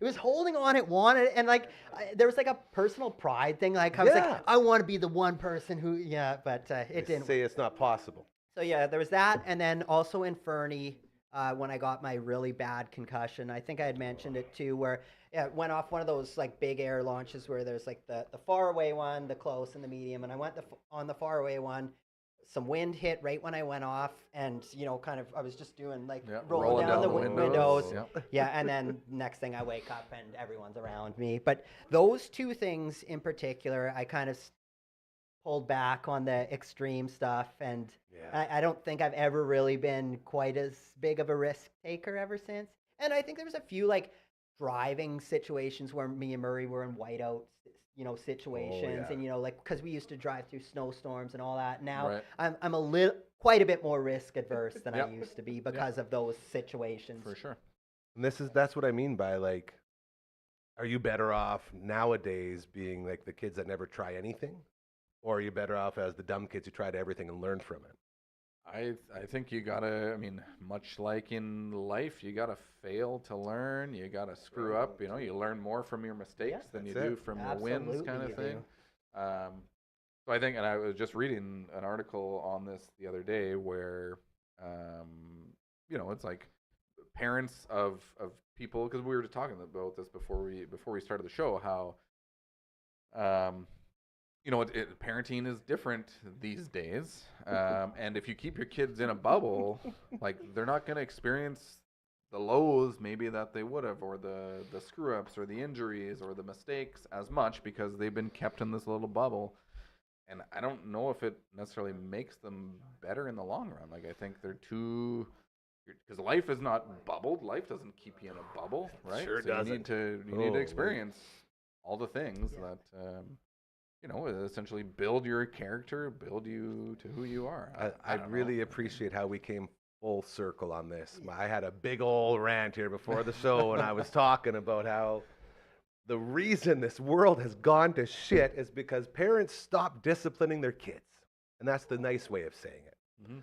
was holding on. It wanted, and like there was like a personal pride thing. Like I was Yeah. like, I want to be the one person who, but They it didn't. say it's not possible. So yeah, there was that, and then also in Fernie, when I got my really bad concussion, I think I had mentioned it too, where it went off one of those like big air launches where there's like the far away one, the close, and the medium, and I went on the far away one. Some wind hit right when I went off, and kind of I was just doing like Yeah, rolling down the windows. Yep. Yeah, and then next thing I wake up and everyone's around me. But those two things in particular, I kind of pulled back on the extreme stuff, and Yeah. I don't think I've ever really been quite as big of a risk taker ever since. And I think there was a few like driving situations where me and Murray were in whiteout, situations, yeah. and like because we used to drive through snowstorms and all that. Now Right. I'm quite a bit more risk adverse than I Yep. used to be because of those situations. For sure. And that's what I mean by like, are you better off nowadays being like the kids that never try anything? Or are you better off as the dumb kids who tried everything and learned from it? I think you gotta, much like in life, you gotta fail to learn. You gotta screw up. You learn more from your mistakes than you that's do it. from your wins, Absolutely kind you of thing. So I think, and I was just reading an article on this the other day where, it's like parents of people, because we were just talking about this before we started the show, how you know, parenting is different these days. And if you keep your kids in a bubble, like they're not going to experience the lows maybe that they would have, or the screw ups or the injuries or the mistakes as much because they've been kept in this little bubble. And I don't know if it necessarily makes them better in the long run. Like I think they're too, because life is not bubbled. Life doesn't keep you in a bubble, right? Sure so doesn't. You need to experience all the things that you know, essentially build your character, build you to who you are. I really appreciate how we came full circle on this. I had a big old rant here before the show, and I was talking about how the reason this world has gone to shit is because parents stopped disciplining their kids. And that's the nice way of saying it. Mhm.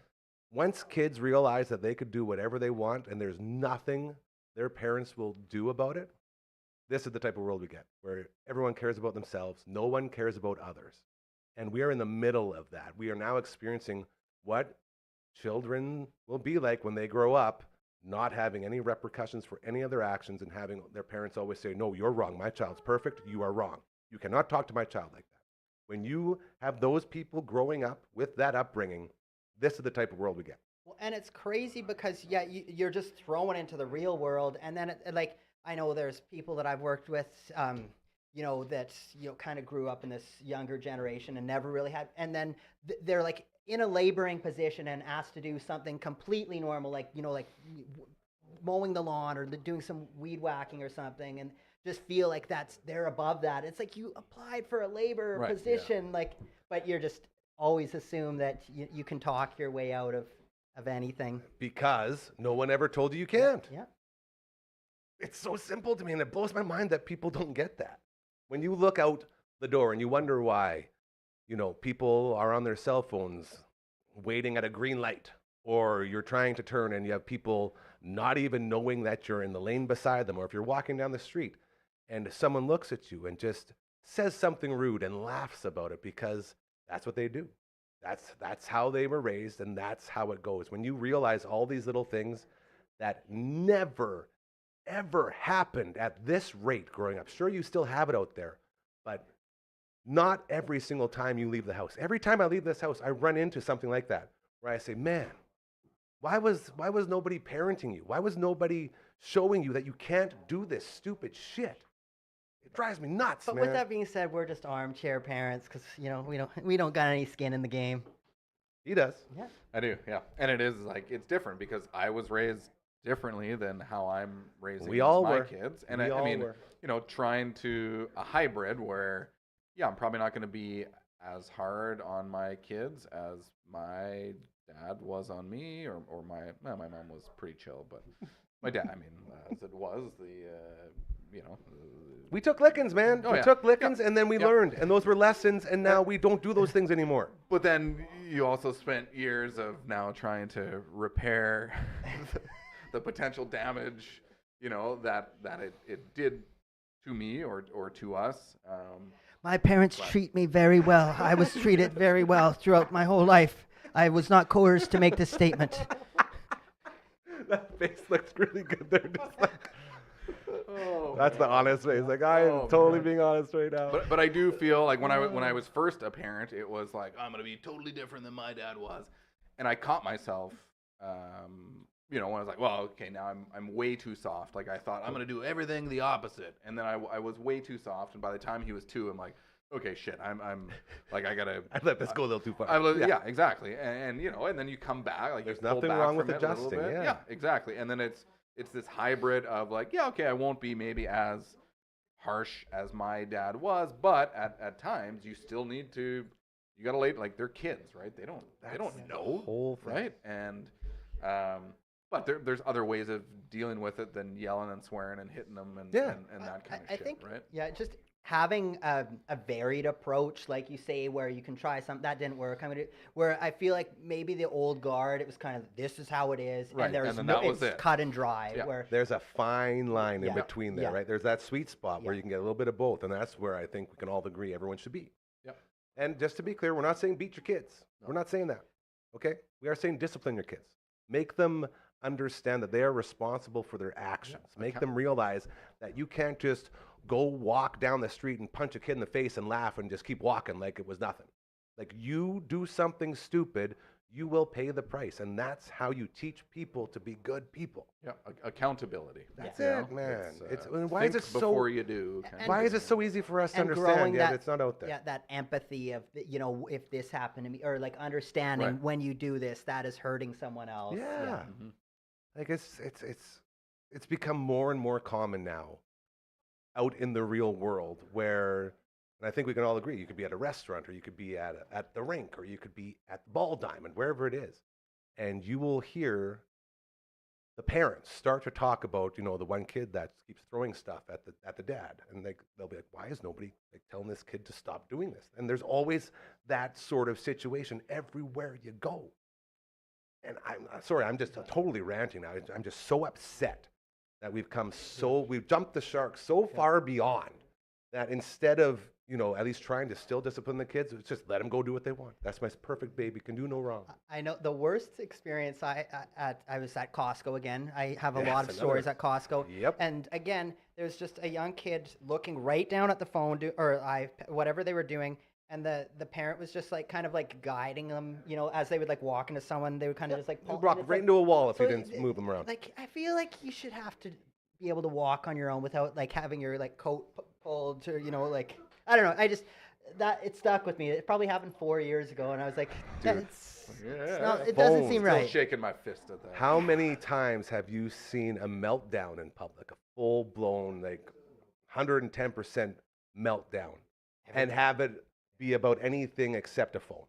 Once kids realize that they could do whatever they want and there's nothing their parents will do about it, this is the type of world we get, where everyone cares about themselves, no one cares about others. And we are in the middle of that. We are now experiencing what children will be like when they grow up, not having any repercussions for any of their actions and having their parents always say, no, you're wrong. My child's perfect. You are wrong. You cannot talk to my child like that. When you have those people growing up with that upbringing, this is the type of world we get. Well, and it's crazy because you're just thrown into the real world, and then like I know there's people that I've worked with, you know, that kind of grew up in this younger generation and never really had, and then they're like in a laboring position and asked to do something completely normal, like mowing the lawn or doing some weed whacking or something, and just feel like they're above that. It's like you applied for a labor position, like, but you're just always assume that you can talk your way out of anything. Because no one ever told you can't. Yeah. It's so simple to me, and it blows my mind that people don't get that. When you look out the door and you wonder why, people are on their cell phones waiting at a green light, or you're trying to turn and you have people not even knowing that you're in the lane beside them, or if you're walking down the street and someone looks at you and just says something rude and laughs about it because that's what they do. That's how they were raised, and that's how it goes. When you realize all these little things that never, ever happened at this rate growing up. Sure, you still have it out there, but not every single time you leave the house. Every time I leave this house, I run into something like that where I say, man, why was nobody parenting you? Why was nobody showing you that you can't do this stupid shit? It drives me nuts, But man. with that being said, we're just armchair parents because we don't got any skin in the game. He does. Yeah. I do, yeah. And it is like, it's different because I was raised differently than how I'm raising my kids. And I mean, trying to a hybrid where, I'm probably not going to be as hard on my kids as my dad was on me, or my mom was pretty chill, but my dad, I mean, as it was, we took lickings, man. We took lickings, and then we learned, and those were lessons, and now we don't do those things anymore. But then you also spent years of now trying to repair the potential damage, that it did to me or to us. My parents treat me very well. I was treated very well throughout my whole life. I was not coerced to make this statement. That face looks really good there. Just like, that's the honest face. Like, I am totally being honest right now. But I do feel like when I was first a parent, it was like, I'm going to be totally different than my dad was. And I caught myself, when I was like, well, okay, now I'm way too soft. Like, I thought I'm going to do everything the opposite. And then I was way too soft. And by the time he was 2, I'm like, okay, shit, I'm like, I got to. I let this go a little too far. Yeah, exactly. And and then you come back. Like, there's nothing wrong with adjusting. Yeah, exactly. And then it's this hybrid of like, okay, I won't be maybe as harsh as my dad was, but at times you still need to. You got to like, they're kids, right? They don't know, whole thing. right? And but there's other ways of dealing with it than yelling and swearing and hitting them and that kind of shit, think, right? Yeah, just having a varied approach, like you say, where you can try something that didn't work. Where I feel like maybe the old guard, it was kind of this is how it is, right. And there's it's cut and dry. Yeah. Where there's a fine line in between there, right? There's that sweet spot where you can get a little bit of both, and that's where I think we can all agree everyone should be. Yep. And just to be clear, we're not saying beat your kids. No. We're not saying that. Okay? We are saying discipline your kids. Make them understand that they are responsible for their actions. Make them realize that you can't just go walk down the street and punch a kid in the face and laugh and just keep walking like it was nothing. Like, you do something stupid, you will pay the price. And that's how you teach people to be good people. Yeah, accountability. That's you it, know? man. It's, why is think it so before you do? kind of why is thing. it so easy for us to And understand growing yet that- it's not out there? Yeah, that empathy of, you know, if this happened to me, or like understanding Right. when you do this, that is hurting someone else. Yeah. Mhm. Like, it's become more and more common now out in the real world where, and I think we can all agree, you could be at a restaurant, or you could be at the rink, or you could be at the Ball Diamond, wherever it is, and you will hear the parents start to talk about, you know, the one kid that keeps throwing stuff at the dad, and they'll be like, why is nobody like telling this kid to stop doing this? And there's always that sort of situation everywhere you go. And I'm sorry, I'm just totally ranting now. I'm just so upset that we've jumped the shark so far beyond that instead of, you know, at least trying to still discipline the kids, it's just let them go do what they want. That's my perfect baby, can do no wrong. I know the worst experience I was at Costco again. I have a Yes, lot of another- stories at Costco. Yep. And again, there's just a young kid looking right down at the phone, whatever they were doing, and the parent was just like kind of like guiding them, you know, as they would like walk into someone, they would kind of just like You pull, rock and it's right like- into a wall if so you didn't move them around. Like, I feel like you should have to be able to walk on your own without like having your like coat pulled to, you know, like, I don't know. It stuck with me. It probably happened 4 years ago, and I was like, it doesn't Bones. seem Still right. Shaking my fist at that. How many times have you seen a meltdown in public, a full-blown, like, 110% meltdown, and have it be about anything except a phone?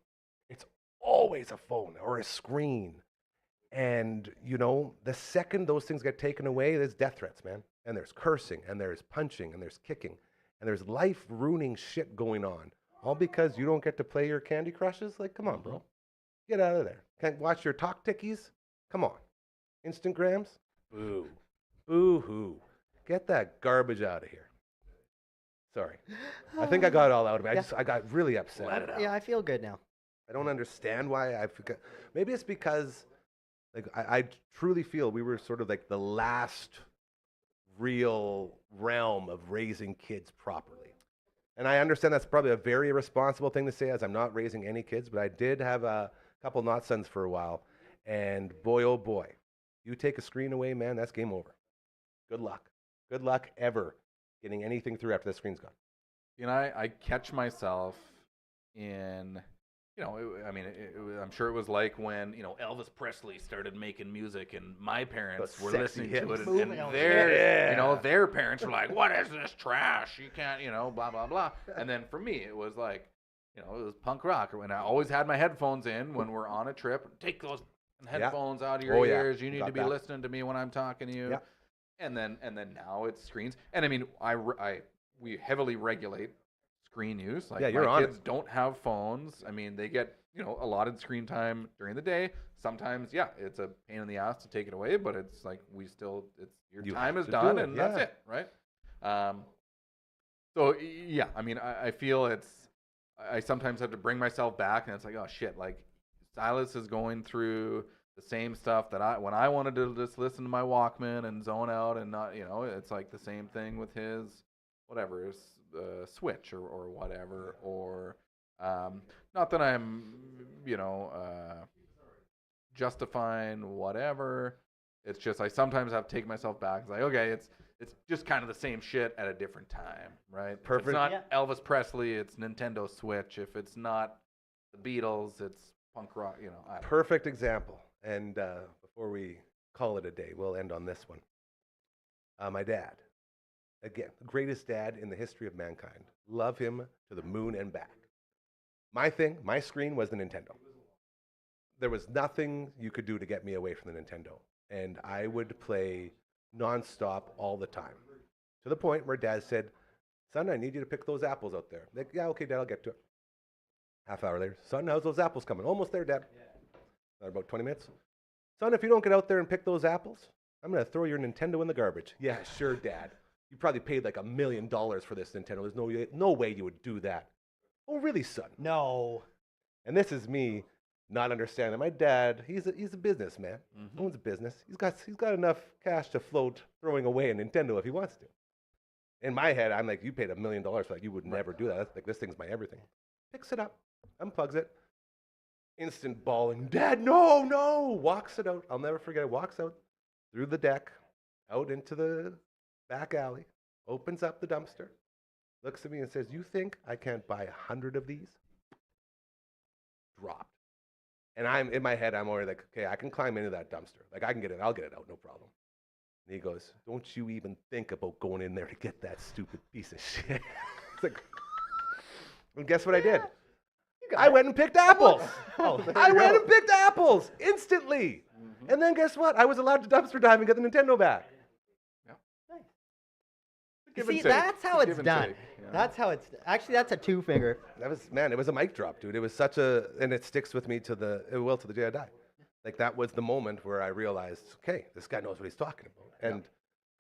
It's always a phone or a screen. And, you know, the second those things get taken away, there's death threats, man. And there's cursing, and there's punching, and there's kicking, and there's life-ruining shit going on. All because you don't get to play your Candy Crushes? Like, come on, bro. Get out of there. Can't watch your talk tickies? Come on. Instagrams? Boo. Boo-hoo. Get that garbage out of here. Sorry. I think I got it all out of me. Yeah. I got really upset. Let it out. Yeah, I feel good now. I don't understand why I forgot. Maybe it's because, like, I truly feel we were sort of like the last real realm of raising kids properly. And I understand that's probably a very irresponsible thing to say, as I'm not raising any kids, but I did have a couple not sons for a while. And boy, oh boy, you take a screen away, man, that's game over. Good luck. Good luck ever getting anything through after the screen's gone. You know, I catch myself in, you know, I'm sure it was like when, you know, Elvis Presley started making music and my parents Those were sexy listening to it, hits. and Moving on. their, you know, Yeah. their parents were like, what is this trash? You can't, you know, blah, blah, blah. And then for me, it was like, you know, it was punk rock. And I always had my headphones in when we're on a trip. Take those headphones out of your Oh, yeah. ears. You need Got to be that. listening to me when I'm talking to you. Yeah. And then now it's screens. And I mean, we heavily regulate screen use. Like, Yeah, you're my on it. kids don't have phones. I mean, they get, you know, allotted screen time during the day. Sometimes, yeah, it's a pain in the ass to take it away, but it's like your You time have is to done, do it, and that's yeah. it, right? So yeah, I mean, I feel I sometimes have to bring myself back, and it's like, oh shit, like Silas is going through the same stuff that when I wanted to just listen to my Walkman and zone out and not, you know, it's like the same thing with his whatever, his Switch or whatever, or not that I'm, you know, justifying whatever. It's just I sometimes have to take myself back. It's like, okay, it's just kind of the same shit at a different time, right? Perfect. It's not Yeah. Elvis Presley. It's Nintendo Switch. If it's not the Beatles, it's punk rock. You know, I don't know. Perfect example. And before we call it a day, we'll end on this one. My dad, again, the greatest dad in the history of mankind. Love him to the moon and back. My screen was the Nintendo. There was nothing you could do to get me away from the Nintendo. And I would play nonstop all the time. To the point where Dad said, son, I need you to pick those apples out there. Like, yeah, okay, Dad, I'll get to it. Half hour later, son, how's those apples coming? Almost there, Dad. About 20 minutes. Son, if you don't get out there and pick those apples, I'm going to throw your Nintendo in the garbage. Yeah, sure, Dad. You probably paid like $1 million for this Nintendo. There's no way you would do that. Oh, really, son? No. And this is me not understanding. My dad, he's a businessman. Owns a business. He's got enough cash to float throwing away a Nintendo if he wants to. In my head, I'm like, you paid $1 million for that. You would never do that. That's like, this thing's my everything. Picks it up, unplugs it. Instant bawling. Dad, no, no. Walks it out. I'll never forget it. Walks out through the deck, out into the back alley, opens up the dumpster, looks at me and says, you think I can't buy 100 of these? Dropped. And I'm in my head, I'm already like, okay, I can climb into that dumpster. Like, I can get it. I'll get it out, no problem. And he goes, don't you even think about going in there to get that stupid piece of shit. It's like, and guess what I did? I went and picked apples. I went and picked apples instantly. Mm-hmm. And then guess what? I was allowed to dumpster dive and get the Nintendo back. Yeah. Nice. See, that's how it's done. Yeah. That's how it's, actually, that's a two finger. That was, man, it was a mic drop, dude. It was such a, and it sticks with me to the day I die. Like, that was the moment where I realized, okay, this guy knows what he's talking about. And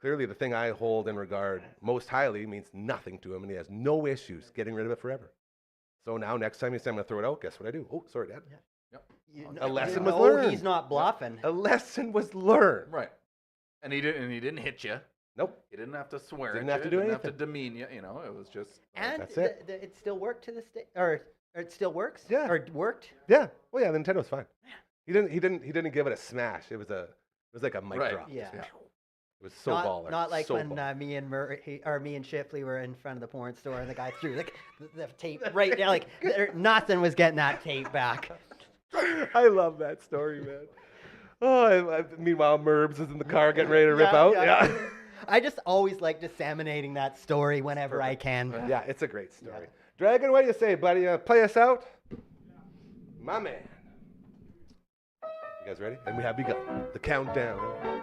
clearly the thing I hold in regard most highly means nothing to him, and he has no issues getting rid of it forever. So now next time you say I'm going to throw it out, guess what I do? Oh, sorry, Dad. Yeah. Yep. A lesson was learned. He's not bluffing. A lesson was learned. Right. And he didn't hit you. Nope. He didn't have to swear Didn't at have you. to do Didn't anything. have to demean you. You know, it was just. And that's it. It still worked to this day, or it still works. Yeah. Or worked. Yeah. Oh yeah, the Nintendo's fine. He didn't give it a smash. It was like a mic drop. Yeah. It was so baller. Not like so when baller. me and Shipley were in front of the porn store and the guy threw like the tape right down. Like nothing was getting that tape back. I love that story, man. Oh, meanwhile, Merbs is in the car getting ready to rip out. Yeah. I just always like disseminating that story whenever I can. Yeah, it's a great story. Yeah. Dragon, what do you say, buddy? Play us out? My man. You guys ready? And we have begun. The countdown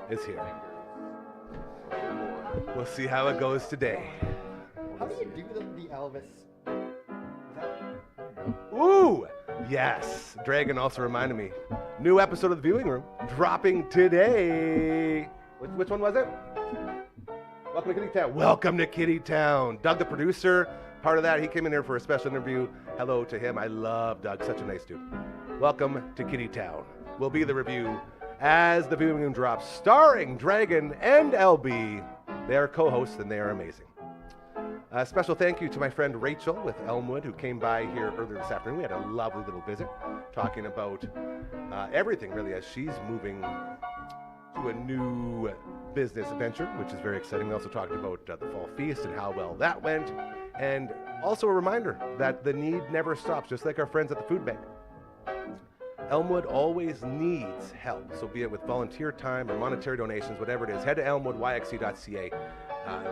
is here. We'll see how it goes today. How do you do the Elvis? Ooh, yes. Dragon also reminded me. New episode of The Viewing Room dropping today. Which one was it? Welcome to Kitty Town. Welcome to Kitty Town. Doug, the producer, part of that. He came in here for a special interview. Hello to him. I love Doug. Such a nice dude. Welcome to Kitty Town. Will be the review as The Viewing Room drops, starring Dragon and LB. They are co-hosts and they are amazing. A special thank you to my friend Rachel with Elmwood, who came by here earlier this afternoon. We had a lovely little visit talking about everything, really, as she's moving to a new business adventure, which is very exciting. We also talked about the Fall Feast and how well that went. And also a reminder that the need never stops, just like our friends at the food bank. Elmwood always needs help, so be it with volunteer time or monetary donations, whatever it is, head to elmwoodyxc.ca,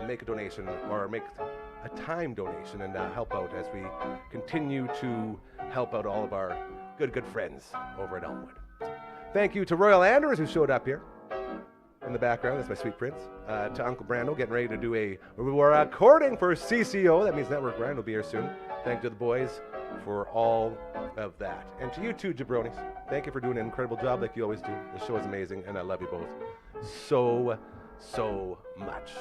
make a donation or make a time donation and help out as we continue to help out all of our good friends over at Elmwood. Thank you to Royal Andrews, who showed up here in the background. That's my sweet prince. To Uncle Brando, getting ready to do a recording for CCO. That means Network Brand will be here soon. Thank you to the boys for all of that. And to you too, jabronis. Thank you for doing an incredible job like you always do. The show is amazing, and I love you both so much.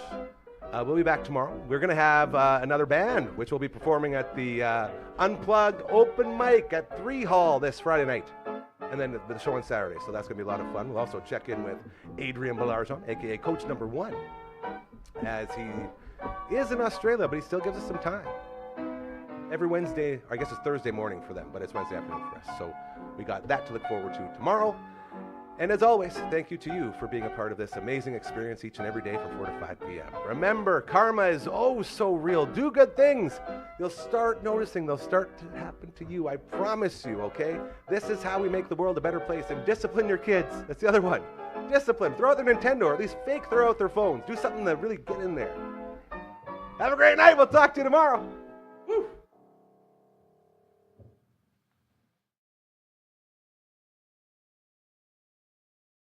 We'll be back tomorrow. We're going to have another band, which will be performing at the Unplugged Open Mic at 3 Hall this Friday night. And then the show on Saturday, so that's going to be a lot of fun. We'll also check in with Adrian Ballarjon, a.k.a. Coach Number 1, as he is in Australia, but he still gives us some time. Every Wednesday, I guess it's Thursday morning for them, but it's Wednesday afternoon for us. So we got that to look forward to tomorrow. And as always, thank you to you for being a part of this amazing experience each and every day from 4 to 5 p.m. Remember, karma is oh so real. Do good things. You'll start noticing. They'll start to happen to you. I promise you, okay? This is how we make the world a better place. And discipline your kids. That's the other one. Discipline. Throw out their Nintendo, or at least fake throw out their phones. Do something to really get in there. Have a great night. We'll talk to you tomorrow.